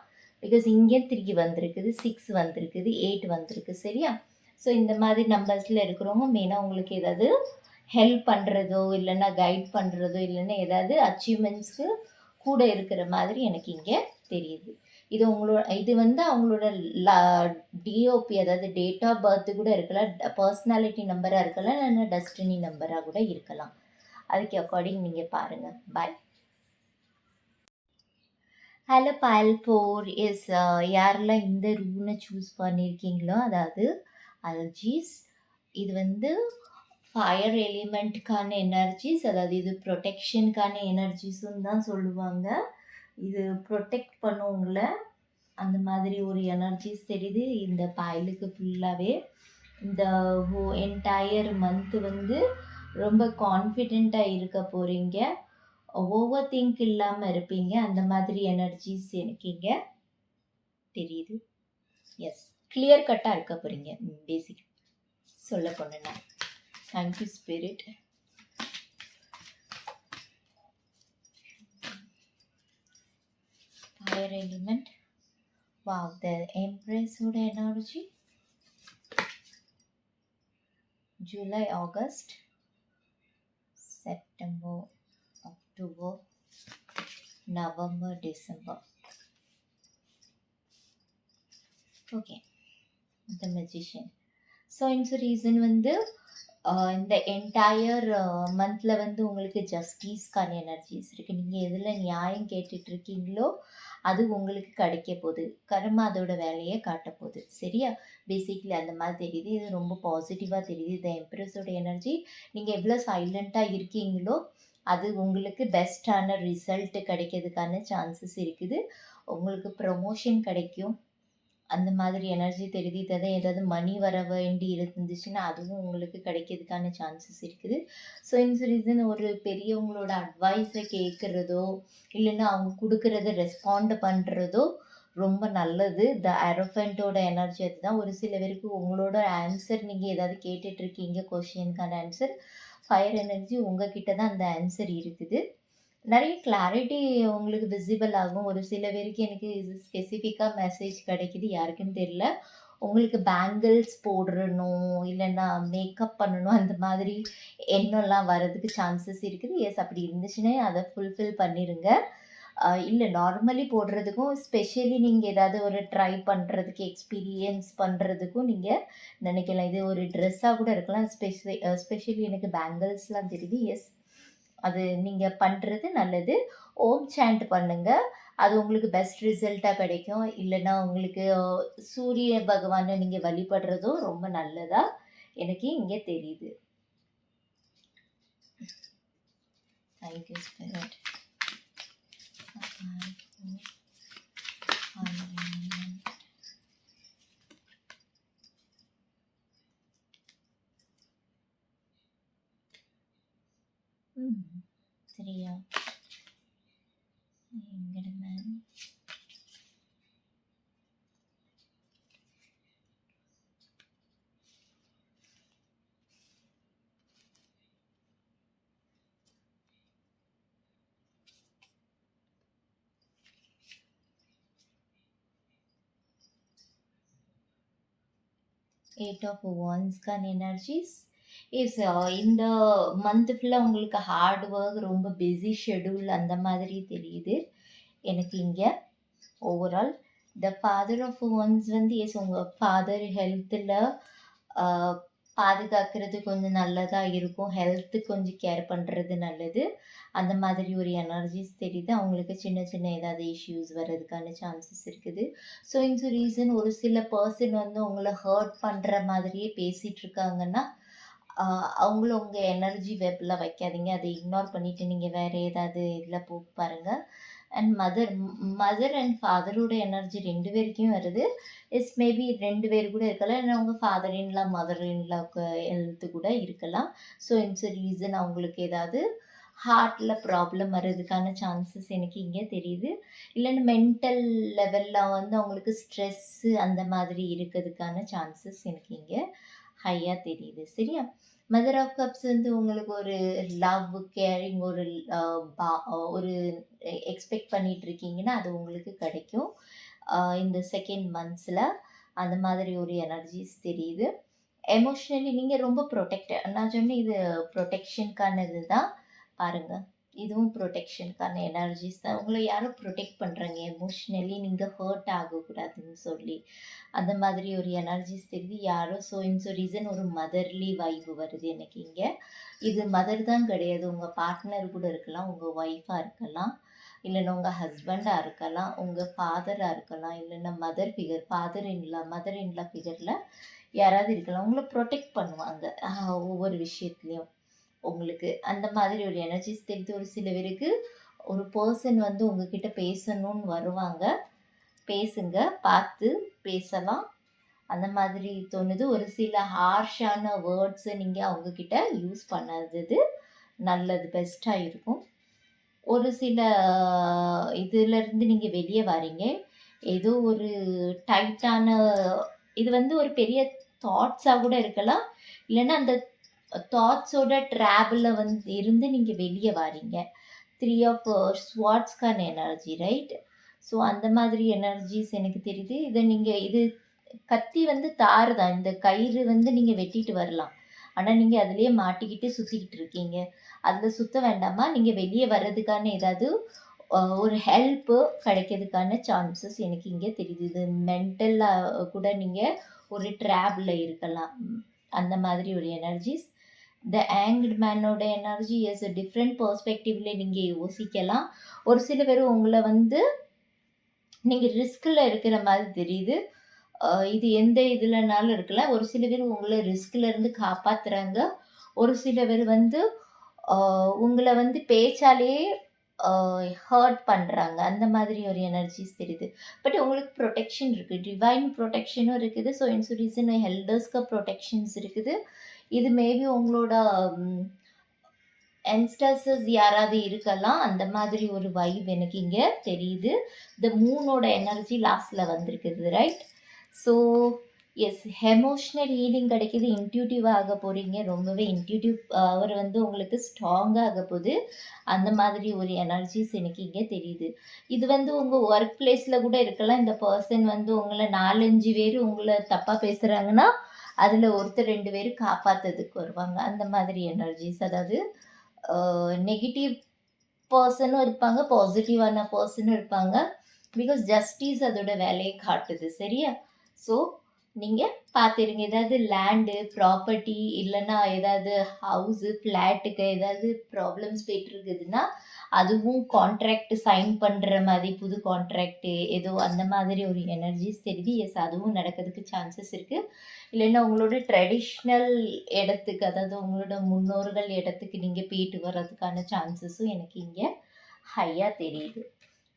பிகாஸ் இங்கே 3 வந்திருக்குது, 6 வந்திருக்குது, 8 வந்திருக்கு. சரியா? ஸோ இந்த மாதிரி நம்பர்ஸில் இருக்கிறவங்க மெயினாக உங்களுக்கு ஏதாவது ஹெல்ப் பண்ணுறதோ இல்லைன்னா கைட் பண்ணுறதோ இல்லைன்னா ஏதாவது அச்சீவ்மெண்ட்ஸ்க்கு கூட இருக்கிற மாதிரி எனக்கு இங்கே தெரியுது. இது வந்து அவங்களோட டிஓபி, அதாவது டேட் ஆஃப் பர்த் கூட இருக்கலாம், பர்சனாலிட்டி நம்பராக இருக்கலாம், இல்லைன்னா டெஸ்டினி நம்பராக கூட இருக்கலாம். அதுக்கு அக்கார்டிங் நீங்கள் பாருங்கள். பாய். ஹலோ பால் 4. எஸ், யாரெல்லாம் இந்த ரூனை சூஸ் பண்ணியிருக்கீங்களோ, அதாவது அல்ஜீஸ், இது வந்து ஃபயர் எலிமெண்ட்டுக்கான எனர்ஜிஸ். அதாவது இது ப்ரொடெக்ஷனுக்கான எனர்ஜிஸுன்னு தான் சொல்லுவாங்க. இது ப்ரொடெக்ட் பண்ணுவங்கள அந்த மாதிரி ஒரு எனர்ஜிஸ் தெரியுது இந்த பாயிலுக்கு ஃபுல்லாகவே. இந்த என்டையர் மந்த்து வந்து ரொம்ப கான்ஃபிடெண்ட்டாக இருக்க போகிறீங்க. ஓவர் திங்க் இல்லாமல் இருப்பீங்க. அந்த மாதிரி எனர்ஜிஸ் எனக்கு இங்கே தெரியுது. எஸ், கிளியர் கட்டாக இருக்க போகிறீங்க. பேசிக் சொல்ல போனேன்னா. Thank you spirit. Fire element. Wow, the Empress wood energy. July, August, September, October, November, December. Okay, the Magician. So இந்த ரீசன் வந்து இந்த என்டையர் மந்தில் வந்து உங்களுக்கு ஜஸ்டிஸ்க்கான எனர்ஜிஸ் இருக்குது. நீங்கள் எதில் நியாயம் கேட்டுட்ருக்கீங்களோ அது உங்களுக்கு கிடைக்க போகுது. கர்மா அதோட வேலையை காட்ட போகுது. சரியா? பேசிக்லி அந்த மாதிரி தெரியுது. இது ரொம்ப பாசிட்டிவாக தெரியுது. இந்த எம்ப்ரஸோட எனர்ஜி. நீங்கள் எவ்வளோ சைலண்ட்டாக இருக்கீங்களோ அது உங்களுக்கு பெஸ்ட்டான ரிசல்ட் கிடைக்கிறதுக்கான சான்சஸ் இருக்குது. உங்களுக்கு ப்ரமோஷன் கிடைக்கும். அந்த மாதிரி எனர்ஜி தெரியுது. ஏதாவது மணி வர வேண்டி இருந்துச்சுன்னா அதுவும் உங்களுக்கு கிடைக்கிறதுக்கான சான்சஸ் இருக்குது. ஸோ இந்த ரீசன் ஒரு பெரியவங்களோட அட்வைஸை கேட்குறதோ இல்லைன்னா அவங்க கொடுக்குறத ரெஸ்பாண்ட் பண்ணுறதோ ரொம்ப நல்லது. த ஏரோஃபென்ட்டோட எனர்ஜி அதுதான். ஒரு சில பேருக்கு உங்களோட ஆன்சர் நீங்கள் ஏதாவது கேட்டுட்ருக்கீங்க, கொஷினுக்கான ஆன்சர், ஃபயர் எனர்ஜி உங்ககிட்ட தான் அந்த ஆன்சர் இருக்குது. நிறைய கிளாரிட்டி உங்களுக்கு விசிபிள் ஆகும். ஒரு சில பேருக்கு எனக்கு இது ஸ்பெசிஃபிக்காக மெசேஜ் கிடைக்கிது, யாருக்குன்னு தெரியல. உங்களுக்கு பேங்கிள்ஸ் போடணும் இல்லைன்னா மேக்கப் பண்ணணும் அந்த மாதிரி எண்ணம்லாம் வர்றதுக்கு சான்சஸ் இருக்குது. எஸ், அப்படி இருந்துச்சுன்னா அதை ஃபுல்ஃபில் பண்ணிடுங்க. இல்லை, நார்மலி போடுறதுக்கும் ஸ்பெஷலி நீங்கள் ஏதாவது ஒரு ட்ரை பண்ணுறதுக்கு எக்ஸ்பீரியன்ஸ் பண்ணுறதுக்கும் நீங்கள் நினைக்கலாம். இது ஒரு ட்ரெஸ்ஸாக கூட இருக்கலாம். ஸ்பெஷலி எனக்கு பேங்கிள்ஸ்லாம் தெரியுது. எஸ், அது நீங்கள் பண்ணுறது நல்லது. ஓம் சாண்ட் பண்ணுங்கள். அது உங்களுக்கு பெஸ்ட் ரிசல்ட்டாக கிடைக்கும். இல்லைன்னா உங்களுக்கு சூரிய பகவானை நீங்கள் வழிபடுறதும் ரொம்ப நல்லதாக எனக்கு இங்கே தெரியுது. Thank you spirit. சரியா? எங்கட மேம் 8 of Wandsக்கான எனர்ஜிஸ் இஸ் இந்த மந்த் ஃபுல்லாக உங்களுக்கு ஹார்ட் ஒர்க், ரொம்ப பிஸி ஷெடியூல் அந்த மாதிரி தெரியுது எனக்கு இங்கே. Overall the father of wands வந்து எஸ் உங்கள் ஃபாதர் ஹெல்த்தில் பாதுகாக்கிறது கொஞ்சம் நல்லதாக இருக்கும், ஹெல்த்து கொஞ்சம் கேர் பண்ணுறது நல்லது. அந்த மாதிரி ஒரு எனர்ஜிஸ் தெரியுது. அவங்களுக்கு சின்ன சின்ன ஏதாவது இஷ்யூஸ் வர்றதுக்கான சான்சஸ் இருக்குது. ஸோ இந்த ரீசன் ஒரு சில பர்சன் வந்து உங்களை ஹர்ட் பண்ணுற மாதிரியே பேசிகிட்டு இருக்காங்கன்னா அவங்கள உங்கள் எனர்ஜி வெப்பில் வைக்காதீங்க. அதை இக்னோர் பண்ணிவிட்டு நீங்கள் வேறு ஏதாவது இதில் போய் பாருங்கள். அண்ட் மதர் அண்ட் ஃபாதரோட எனர்ஜி 2 பேருக்கும் வருது. இட்ஸ் மேபி 2 பேர் கூட இருக்கலாம், இல்லை அவங்க ஃபாதர் இன்லா மதர் இன்லாவுக்கு ஹெல்த்து கூட இருக்கலாம். ஸோ இட்ஸ் ரீசன் அவங்களுக்கு ஏதாவது ஹார்ட்டில் ப்ராப்ளம் வர்றதுக்கான சான்சஸ் எனக்கு இங்கே தெரியுது. இல்லைன்னா மென்டல் லெவலில் வந்து அவங்களுக்கு ஸ்ட்ரெஸ்ஸு அந்த மாதிரி இருக்கிறதுக்கான சான்சஸ் எனக்கு இங்கே ஹையாக தெரியுது. சரியா? மதர் ஆஃப் கப்ஸ் வந்து உங்களுக்கு ஒரு லவ், கேரிங், ஒரு எக்ஸ்பெக்ட் பண்ணிட்டு இருக்கீங்கன்னா அது உங்களுக்கு கிடைக்கும் இந்த செகண்ட் மந்த்ஸில். அந்த மாதிரி ஒரு எனர்ஜிஸ் தெரியுது. எமோஷ்னலி நீங்கள் ரொம்ப நான் சொன்னேன் இது ப்ரொடெக்ஷனுக்கானது தான். பாருங்கள், இதுவும் ப்ரொடெக்ஷனுக்கான எனர்ஜிஸ் தான். உங்களை யாரும் ப்ரொடெக்ட் பண்ணுறாங்க எமோஷ்னலி, நீங்கள் ஹர்ட் ஆகக்கூடாதுன்னு சொல்லி. அந்த மாதிரி ஒரு எனர்ஜிஸ் தெரியுது யாரோ. ஸோ இந்த ரீசன் ஒரு மதர்லி வைப்பு வருது எனக்கு இங்கே. இது மதர் தான் கிடையாது, உங்கள் பார்ட்னர் கூட இருக்கலாம், உங்கள் ஒய்ஃபாக இருக்கலாம், இல்லைன்னா உங்கள் ஹஸ்பண்டாக இருக்கலாம், உங்கள் ஃபாதராக இருக்கலாம், இல்லைன்னா மதர் ஃபிகர், மதர் இன்லா ஃபிகரில் யாராவது இருக்கலாம். உங்களை ப்ரொடெக்ட் பண்ணுவாங்க ஒவ்வொரு விஷயத்துலையும் உங்களுக்கு. அந்த மாதிரி ஒரு எனர்ஜிஸ் தெரியுது. ஒரு சில பேருக்கு ஒரு பர்சன் வந்து உங்ககிட்ட பேசணும்னு வருவாங்க, பேசுங்க, பார்த்து பேசலாம், அந்த மாதிரி தோணுது. ஒரு சில ஹார்ஷான வேர்ட்ஸை நீங்கள் அவங்கக்கிட்ட யூஸ் பண்ணாதது நல்லது, பெஸ்ட்டாக இருக்கும். ஒரு சில இதிலேருந்து நீங்கள் வெளியே வரீங்க. ஏதோ ஒரு டைட்டான இது வந்து ஒரு பெரிய தாட்ஸாக கூட இருக்கலாம், இல்லைன்னா அந்த தாட்ஸோட ட்ராவலில் வந்து இருந்து நீங்கள் வெளியே வாரீங்க. 3 ஆஃப் ஸ்வாட்ஸ்க்கான எனர்ஜி, ரைட்? ஸோ அந்த மாதிரி எனர்ஜிஸ் எனக்கு தெரியுது. இதை நீங்கள் இது கத்தி வந்து தாறு தான், இந்த கயிறு வந்து நீங்கள் வெட்டிட்டு வரலாம், ஆனால் நீங்கள் அதுலேயே மாட்டிக்கிட்டு சுற்றிக்கிட்டு இருக்கீங்க. அதில் சுற்ற வேண்டாமா? நீங்கள் வெளியே வர்றதுக்கான ஏதாவது ஒரு ஹெல்ப்பு கிடைக்கிறதுக்கான சான்சஸ் எனக்கு இங்கே தெரியுது. இது மென்டலாக கூட நீங்கள் ஒரு ட்ராப்பில் இருக்கலாம், அந்த மாதிரி ஒரு எனர்ஜிஸ். த ஆங்க்டு மேனோட எனர்ஜி எஸ் டிஃப்ரெண்ட் பர்ஸ்பெக்டிவ்ல நீங்கள் யோசிக்கலாம். ஒரு சில பேர் உங்களை வந்து நீங்கள் ரிஸ்கில் இருக்கிற மாதிரி தெரியுது. இது எந்த இதுலனாலும் இருக்கலாம். ஒரு சில பேர் உங்களை ரிஸ்கிலேருந்து காப்பாற்றுறாங்க. ஒரு சில பேர் வந்து உங்களை வந்து பேச்சாலேயே ஹர்ட் பண்ணுறாங்க. அந்த மாதிரி ஒரு எனர்ஜிஸ் தெரியுது. பட் உங்களுக்கு ப்ரொடெக்ஷன் இருக்குது, டிவைன் ப்ரொடெக்ஷனும் இருக்குது. ஸோ இன்சுரீசன் ஹெல்டர்ஸ்க்கு ப்ரொடெக்ஷன்ஸ் இருக்குது. இது மேபி உங்களோட யங்ஸ்டர்ஸஸ் யாராவது இருக்கலாம். அந்த மாதிரி ஒரு வைப் எனக்கு இங்கே தெரியுது. இந்த மூனோட எனர்ஜி லாஸ்ட்டில் வந்திருக்குது, right? So yes, emotional healing கிடைக்கிது. இன்ட்யூட்டிவாக ஆக போகிறீங்க, ரொம்பவே இன்ட்யூட்டிவ் அவர் வந்து உங்களுக்கு ஸ்ட்ராங்காக ஆக போகுது. அந்த மாதிரி ஒரு எனர்ஜிஸ் எனக்கு இங்கே தெரியுது. இது வந்து உங்கள் ஒர்க் பிளேஸில் கூட இருக்கலாம். இந்த பர்சன் வந்து உங்களை 4-5 பேர் உங்களை தப்பாக பேசுகிறாங்கன்னா அதில் ஒருத்தர் 2 பேர் காப்பாற்றுறதுக்கு வருவாங்க. அந்த மாதிரி எனர்ஜிஸ், அதாவது நெகட்டிவ் பர்சனும் இருப்பாங்க, பாசிட்டிவான பர்சனும் இருப்பாங்க. பிகாஸ் ஜஸ்டிஸ் அதோட வேலையை காட்டுது, சரியா? ஸோ நீங்கள் பார்த்துருங்க. ஏதாவது லேண்டு, ப்ராப்பர்ட்டி, இல்லைன்னா ஏதாவது ஹவுஸு, ஃப்ளாட்டுக்கு ஏதாவது ப்ராப்ளம்ஸ் போய்ட்டுருக்குதுன்னா அதுவும் கான்ட்ராக்ட் சைன் பண்ணுற மாதிரி, புது கான்ட்ராக்டு ஏதோ அந்த மாதிரி ஒரு எனர்ஜிஸ் தெரியுது. எஸ், அதுவும் நடக்கிறதுக்கு சான்சஸ் இருக்குது. இல்லைன்னா உங்களோட ட்ரெடிஷ்னல் இடத்துக்கு, அதாவது உங்களோட முன்னோர்கள் இடத்துக்கு நீங்கள் போயிட்டு வர்றதுக்கான சான்சஸும் எனக்கு இங்கே ஹையாக தெரியுது.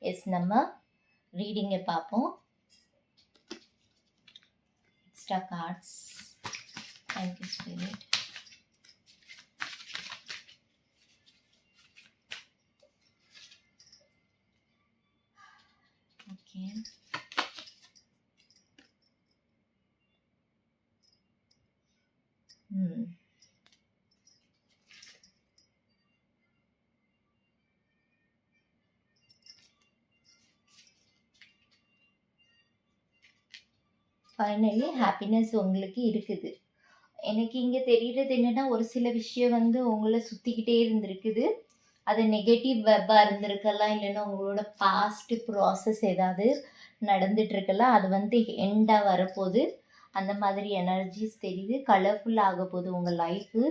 எஸ், நம்ம ரீடிங்கை பார்ப்போம். Extra cards. Thank you, Spirit. Okay. ம். ஃபைனலி ஹாப்பினஸ் உங்களுக்கு இருக்குது. எனக்கு இங்கே தெரிகிறது என்னென்னா, ஒரு சில விஷயம் வந்து உங்களை சுற்றிக்கிட்டே இருந்திருக்குது. அது நெகட்டிவ் வெப்பாக இருந்திருக்கலாம், இல்லைன்னா உங்களோட பாஸ்ட் ப்ராசஸ் ஏதாவது நடந்துகிட்ருக்கலாம். அது வந்து எண்டாக வரப்போகுது. அந்த மாதிரி எனர்ஜிஸ் தெரியுது. கலர்ஃபுல் ஆக போகுது உங்கள் லைஃபு.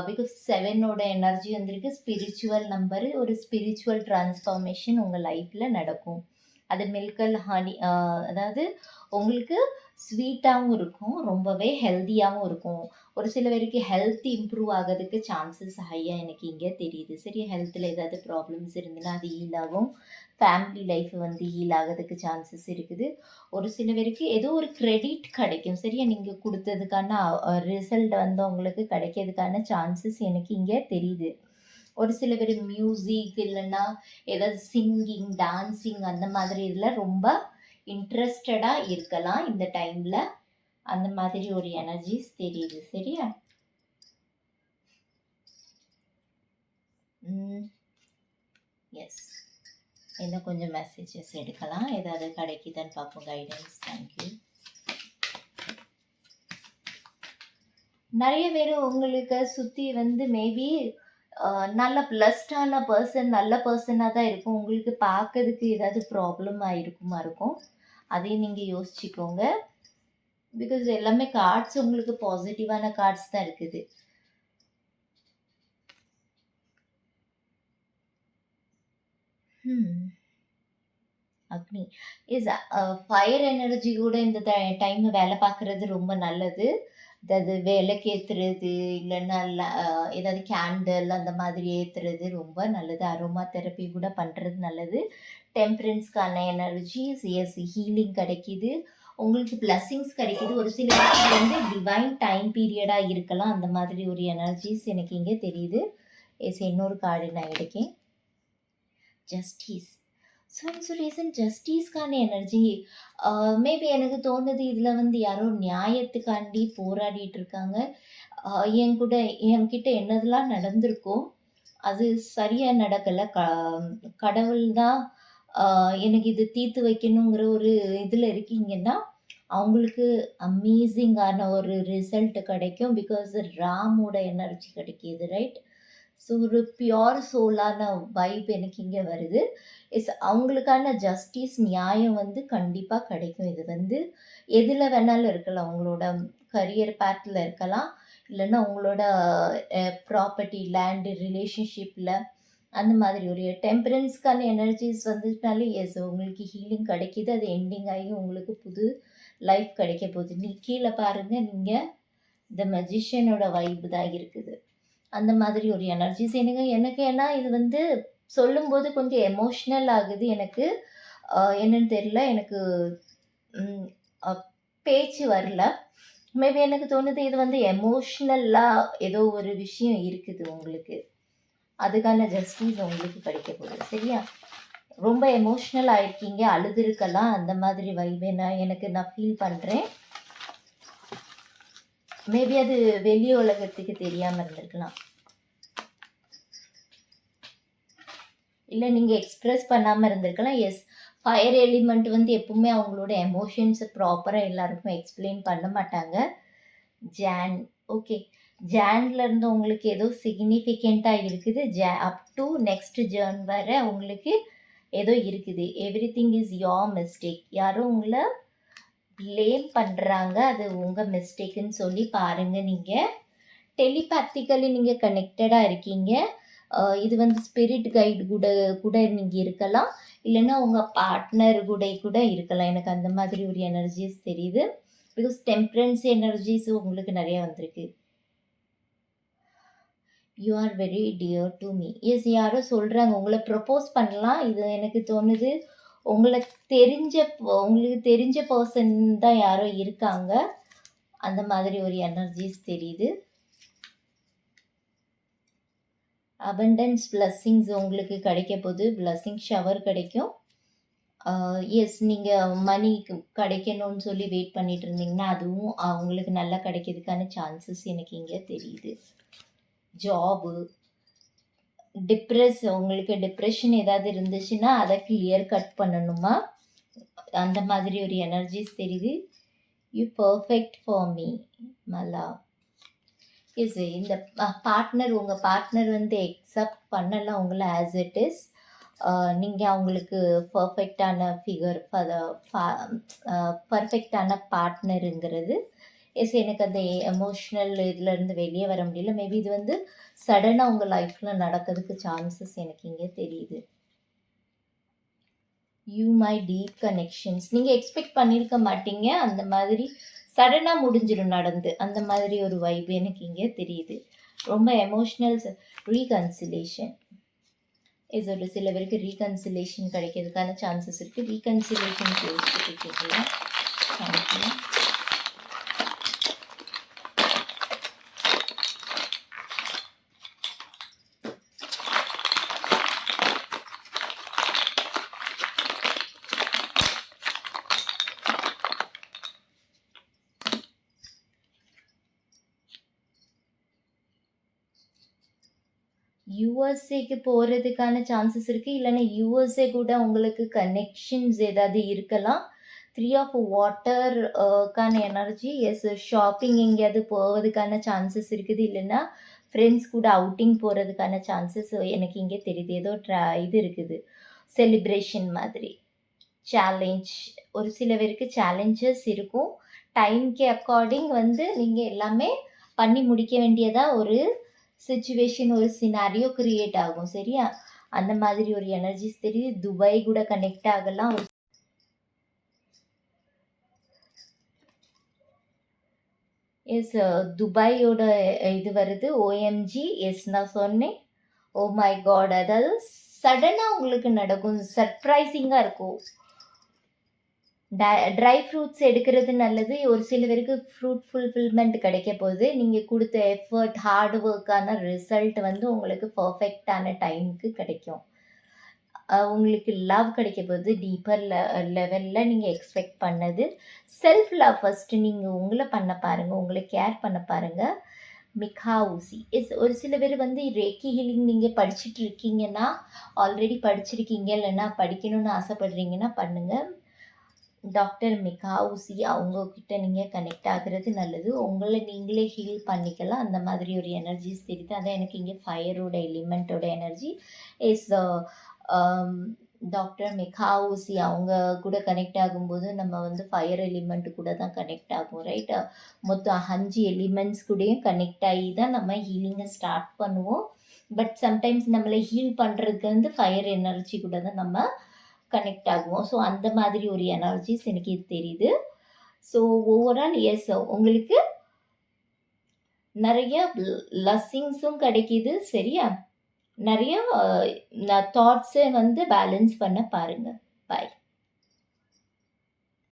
பிகாஸ் 7ஓட எனர்ஜி வந்திருக்கு. Spiritual number. ஒரு ஸ்பிரிச்சுவல் ட்ரான்ஸ்ஃபார்மேஷன் உங்கள் லைஃப்பில் நடக்கும். அது மில்கல் ஹனி, அதாவது உங்களுக்கு ஸ்வீட்டாகவும் இருக்கும், ரொம்பவே ஹெல்த்தியாகவும் இருக்கும். ஒரு சில பேருக்கு ஹெல்த் இம்ப்ரூவ் ஆகிறதுக்கு சான்சஸ் ஹையாக எனக்கு இங்கே தெரியுது. சரி, ஹெல்த்தில் ஏதாவது ப்ராப்ளம்ஸ் இருந்ததுன்னா அது ஹீல் ஆகும். ஃபேமிலி லைஃப் வந்து ஹீல் ஆகிறதுக்கு சான்சஸ் இருக்குது. ஒரு சில பேருக்கு ஏதோ ஒரு கிரெடிட் கிடைக்கும். சரியா, நீங்கள் கொடுத்ததுக்கான ரிசல்ட் வந்து உங்களுக்கு கிடைக்கிறதுக்கான சான்சஸ் எனக்கு இங்கே தெரியுது. ஒரு சில பேர் மியூசிக் இல்லைன்னா ஏதாவது சிங்கிங், டான்ஸிங் அந்த மாதிரி இதில் ரொம்ப இன்ட்ரெஸ்டடாக இருக்கலாம் இந்த டைமில். அந்த மாதிரி ஒரு எனர்ஜிஸ் தெரியுது. சரியா, எஸ். இன்னும் கொஞ்சம் மெசேஜஸ் எடுக்கலாம், ஏதாவது கிடைக்குதான்னு பார்ப்போம். கைடன்ஸ். தேங்க்யூ. நிறைய பேர் உங்களுக்கு சுற்றி வந்து மேபி நல்ல பிளஸ்டான பர்சன், நல்ல பர்சனாக தான் இருக்கும். உங்களுக்கு பார்க்கறதுக்கு ஏதாவது ப்ராப்ளம் ஆகிருக்குமா இருக்கும். அதையும் நீங்கள் யோசிச்சுக்கோங்க. பிகாஸ் எல்லாமே கார்ட்ஸ் உங்களுக்கு பாசிட்டிவான கார்ட்ஸ் தான் இருக்குது. அக்னி இஸ் ஃபயர் எனர்ஜி கூட இந்த டைம் வேலை பார்க்குறது ரொம்ப நல்லது. அதாவது விளக்கு ஏற்றுறது, இல்லைன்னா ஏதாவது கேண்டில் அந்த மாதிரி ஏற்றுறது ரொம்ப நல்லது. அரோமா தெரப்பி கூட பண்ணுறது நல்லது. டெம்பரன்ஸ்க்கான எனர்ஜிஸ், எஸ், ஹீலிங் கிடைக்கிது. உங்களுக்கு பிளஸ்ஸிங்ஸ் கிடைக்கிது. ஒரு சில வந்து டிவைன் டைம் பீரியடாக இருக்கலாம். அந்த மாதிரி ஒரு எனர்ஜிஸ் எனக்கு இங்கே தெரியுது. எஸ், இன்னொரு கார்டு நான் எடுக்கேன். ஜஸ்டிஸ். ரீசன் ஜஸ்டிஸ்க்கான எனர்ஜி. மேபி எனக்கு தோணுது இதில் வந்து யாரோ நியாயத்துக்காண்டி போராடிட்டு இருக்காங்க. என்கிட்ட என்னதெல்லாம் நடந்திருக்கோ அது சரியாக நடக்கலை. கடவுள் தான் எனக்கு இது தீர்த்து வைக்கணுங்கிற ஒரு இதில் இருக்கீங்கன்னா அவங்களுக்கு அமேசிங்கான ஒரு ரிசல்ட் கிடைக்கும். பிகாஸ் ராமோட எனர்ஜி கிடைக்கிது, ரைட்? ஸோ ஒரு பியோர் சோலான வைப் எனக்கு இங்கே வருது. அவங்களுக்கான ஜஸ்டிஸ், நியாயம் வந்து கண்டிப்பாக கிடைக்கும். இது வந்து எதில் வேணாலும் இருக்கலாம். உங்களோட கரியர் பேத்தில் இருக்கலாம், இல்லைன்னா உங்களோட ப்ராப்பர்ட்டி, லேண்டு, ரிலேஷன்ஷிப்பில் அந்த மாதிரி ஒரு டெம்பரன்ஸ்க்கான எனர்ஜிஸ் வந்துட்டாலே எஸ், உங்களுக்கு ஹீலிங் கிடைக்கிது. அது எண்டிங் ஆகி உங்களுக்கு புது லைஃப் கிடைக்க போகுது. நீ கீழே பாருங்கள், நீங்கள் இந்த மெஜிஷியனோட வைப்பு தான் இருக்குது. அந்த மாதிரி ஒரு எனர்ஜிஸ் எனக்கு ஏன்னா இது வந்து சொல்லும்போது கொஞ்சம் எமோஷ்னல் ஆகுது எனக்கு. என்னன்னு தெரியல, எனக்கு பேச்சு வரல. மேபி எனக்கு தோணுது இது வந்து எமோஷ்னலாக ஏதோ ஒரு விஷயம் இருக்குது உங்களுக்கு. அதுக்கான ஜஸ்டிஸ் உங்களுக்கு கிடைக்க போகுது. சரியா, ரொம்ப எமோஷ்னல் ஆகிருக்கீங்க, அழுதுருக்கலாம். அந்த மாதிரி வைபை நான் ஃபீல் பண்ணுறேன். மேபி அது வெளி உலகத்துக்கு தெரியாமல் இருந்திருக்கலாம், இல்லை நீங்கள் எக்ஸ்ப்ரெஸ் பண்ணாமல் இருந்திருக்கலாம். எஸ், ஃபயர் எலிமெண்ட் வந்து எப்பவுமே அவங்களோட எமோஷன்ஸை ப்ராப்பராக எல்லாருக்கும் எக்ஸ்பிளைன் பண்ண மாட்டாங்க. ஓகே, ஜான்லேருந்து உங்களுக்கு ஏதோ சிக்னிஃபிகண்ட்டாக இருக்குது. அப் டு நெக்ஸ்ட் ஜேர்ன் வர உங்களுக்கு ஏதோ இருக்குது. Every thing is your mistake. யாரும் உங்களை ப்ளேம் பண்ணுறாங்க, அது உங்கள் மிஸ்டேக்குன்னு சொல்லி பாருங்கள். நீங்கள் டெலிபேத்திக்கலி நீங்கள் கனெக்டடாக இருக்கீங்க. இது வந்து ஸ்பிரிட் கைடு கூட நீங்கள் இருக்கலாம், இல்லைன்னா உங்கள் பார்ட்னர் கூட இருக்கலாம். எனக்கு அந்த மாதிரி ஒரு எனர்ஜிஸ் தெரியுது. பிகாஸ் டெம்பரன்ஸ் எனர்ஜிஸ் உங்களுக்கு நிறைய வந்திருக்கு. You are very dear to me. Yes, யாரோ சொல்கிறாங்க, உங்களை ப்ரப்போஸ் பண்ணலாம். இது எனக்கு தோணுது உங்களுக்கு தெரிஞ்ச பர்சன் தான் யாரோ இருக்காங்க. அந்த மாதிரி ஒரு எனர்ஜிஸ் தெரியுது. அபண்டன்ஸ் பிளஸ்ஸிங்ஸ் உங்களுக்கு கிடைக்க போகுது. பிளஸ்ஸிங் ஷவர் கிடைக்கும். எஸ், நீங்க மணி கிடைக்கணும்னு சொல்லி வெயிட் பண்ணிட்டு இருந்தீங்கன்னா, அதுவும் உங்களுக்கு நல்லா கிடைக்கிறதுக்கான சான்சஸ் எனக்கு இங்க தெரியுது. ஜாபு, உங்களுக்கு டிப்ரெஷன் ஏதாவது இருந்துச்சுன்னா, அதை கிளியர் கட் பண்ணணுமா? அந்த மாதிரி ஒரு எனர்ஜிஸ் தெரியுது. யூ பர்ஃபெக்ட் ஃபார் மீ மலா. எஸ், இந்த உங்கள் பார்ட்னர் வந்து எக்ஸப்ட் பண்ணலாம் உங்களை ஆஸ் இட் இஸ். நீங்கள் அவங்களுக்கு பர்ஃபெக்டான பர்ஃபெக்டான பார்ட்னருங்கிறது. எஸ், எனக்கு அந்த எமோஷ்னல் இதுலேருந்து வெளியே வர முடியல. மேபி இது வந்து சடனாக உங்கள் லைஃப்பில் நடக்கிறதுக்கு சான்சஸ் எனக்கு இங்கே தெரியுது. You my deep connections. நீங்கள் எக்ஸ்பெக்ட் பண்ணியிருக்க மாட்டீங்க, அந்த மாதிரி சடனாக முடிஞ்சிடும் நடந்து. அந்த மாதிரி ஒரு வைப் எனக்கு இங்கே தெரியுது. ரொம்ப எமோஷ்னல் ரீகன்சிலேஷன். இது ஒரு சில பேருக்கு ரீகன்சிலேஷன் கிடைக்கிறதுக்கான சான்சஸ் இருக்குது. ரீகன்சிலேஷன் யோசிச்சுட்டு தேங்க்யூ. யூஎஸ்ஏக்கு போகிறதுக்கான சான்சஸ் இருக்குது. இல்லைன்னா யூஎஸ்ஏ கூட உங்களுக்கு கனெக்ஷன்ஸ் ஏதாவது இருக்கலாம். 3 ஆஃப் வாட்டர்க்கான எனர்ஜி. எஸ், ஷாப்பிங் எங்கேயாவது போவதுக்கான சான்சஸ் இருக்குது. இல்லைன்னா ஃப்ரெண்ட்ஸ் கூட அவுட்டிங் போகிறதுக்கான சான்சஸ் எனக்கு இங்கே தெரியுது. ஏதோ இது இருக்குது, செலிப்ரேஷன் மாதிரி. சேலஞ்ச், ஒரு சில பேருக்கு சேலஞ்சஸ் இருக்கும். டைம்க்கு அக்கார்டிங் வந்து நீங்கள் எல்லாமே பண்ணி முடிக்க வேண்டியதாக ஒரு சிச்சுவேஷன், ஒரு சினாரியோ கிரியேட் ஆகும். சரியா? அந்த மாதிரி ஒரு எனர்ஜிஸ் தெரியுது. துபாய் கூட கனெக்ட் ஆகலாம். எஸ், துபாயோட இது வருது. ஓஎம்ஜி. எஸ், நான் சொன்னேன். ஓ மை காட், அதாவது சடனாக உங்களுக்கு நடக்கும், சர்ப்ரைசிங்காக இருக்கும். ட்ரை ஃப்ரூட்ஸ் எடுக்கிறது நல்லது. ஒரு சில பேருக்கு ஃப்ரூட் ஃபுல்ஃபில்மெண்ட் கிடைக்க போகுது. நீங்கள் கொடுத்த எஃபர்ட், ஹார்ட் ஒர்க்கான ரிசல்ட் வந்து உங்களுக்கு பர்ஃபெக்டான டைமுக்கு கிடைக்கும். உங்களுக்கு லவ் கிடைக்க போகுது. டீப்பர் லெவலில் நீங்கள் எக்ஸ்பெக்ட் பண்ணது. செல்ஃப் லவ் ஃபஸ்ட்டு நீங்கள் உங்களை பண்ண பாருங்கள், உங்களை கேர் பண்ண பாருங்கள். மிகாவுசி. ஒரு சில பேர் வந்து ரேக்கி ஹீலிங் நீங்கள் படிச்சுட்டு இருக்கீங்கன்னா, ஆல்ரெடி படிச்சிருக்கீங்க, இல்லைன்னா படிக்கணும்னு ஆசைப்படுறீங்கன்னா பண்ணுங்கள். டாக்டர் மிகாவுசி அவங்கக்கிட்ட நீங்கள் கனெக்ட் ஆகிறது நல்லது. உங்களை நீங்களே ஹீல் பண்ணிக்கலாம். அந்த மாதிரி ஒரு எனர்ஜிஸ் தெரியுது. அதான் எனக்கு இங்கே ஃபயரோட எலிமெண்ட்டோட எனர்ஜி இஸ். டாக்டர் மிகாவுசி அவங்க கூட கனெக்ட் ஆகும்போது நம்ம வந்து ஃபயர் எலிமெண்ட் கூட தான் கனெக்ட் ஆகும். ரைட்? மொத்தம் 5 எலிமெண்ட்ஸ் கூடயும் கனெக்ட் ஆகி தான் நம்ம ஹீலிங்கை ஸ்டார்ட் பண்ணுவோம். பட் சம்டைம்ஸ் நம்மளை ஹீல் பண்ணுறதுக்கு வந்து ஃபயர் எனர்ஜி கூட தான் நம்ம கனெக்ட் ஆகுவோம். ஸோ அந்த மாதிரி ஒரு எனர்ஜிஸ் எனக்கு இது தெரியுது. ஸோ ஓவரால் எஸ், உங்களுக்கு நிறைய லஸ்ஸிங்ஸும் கிடைக்கிது. சரியா? நிறைய தாட்ஸை வந்து பேலன்ஸ் பண்ண பாருங்கள். பாய்.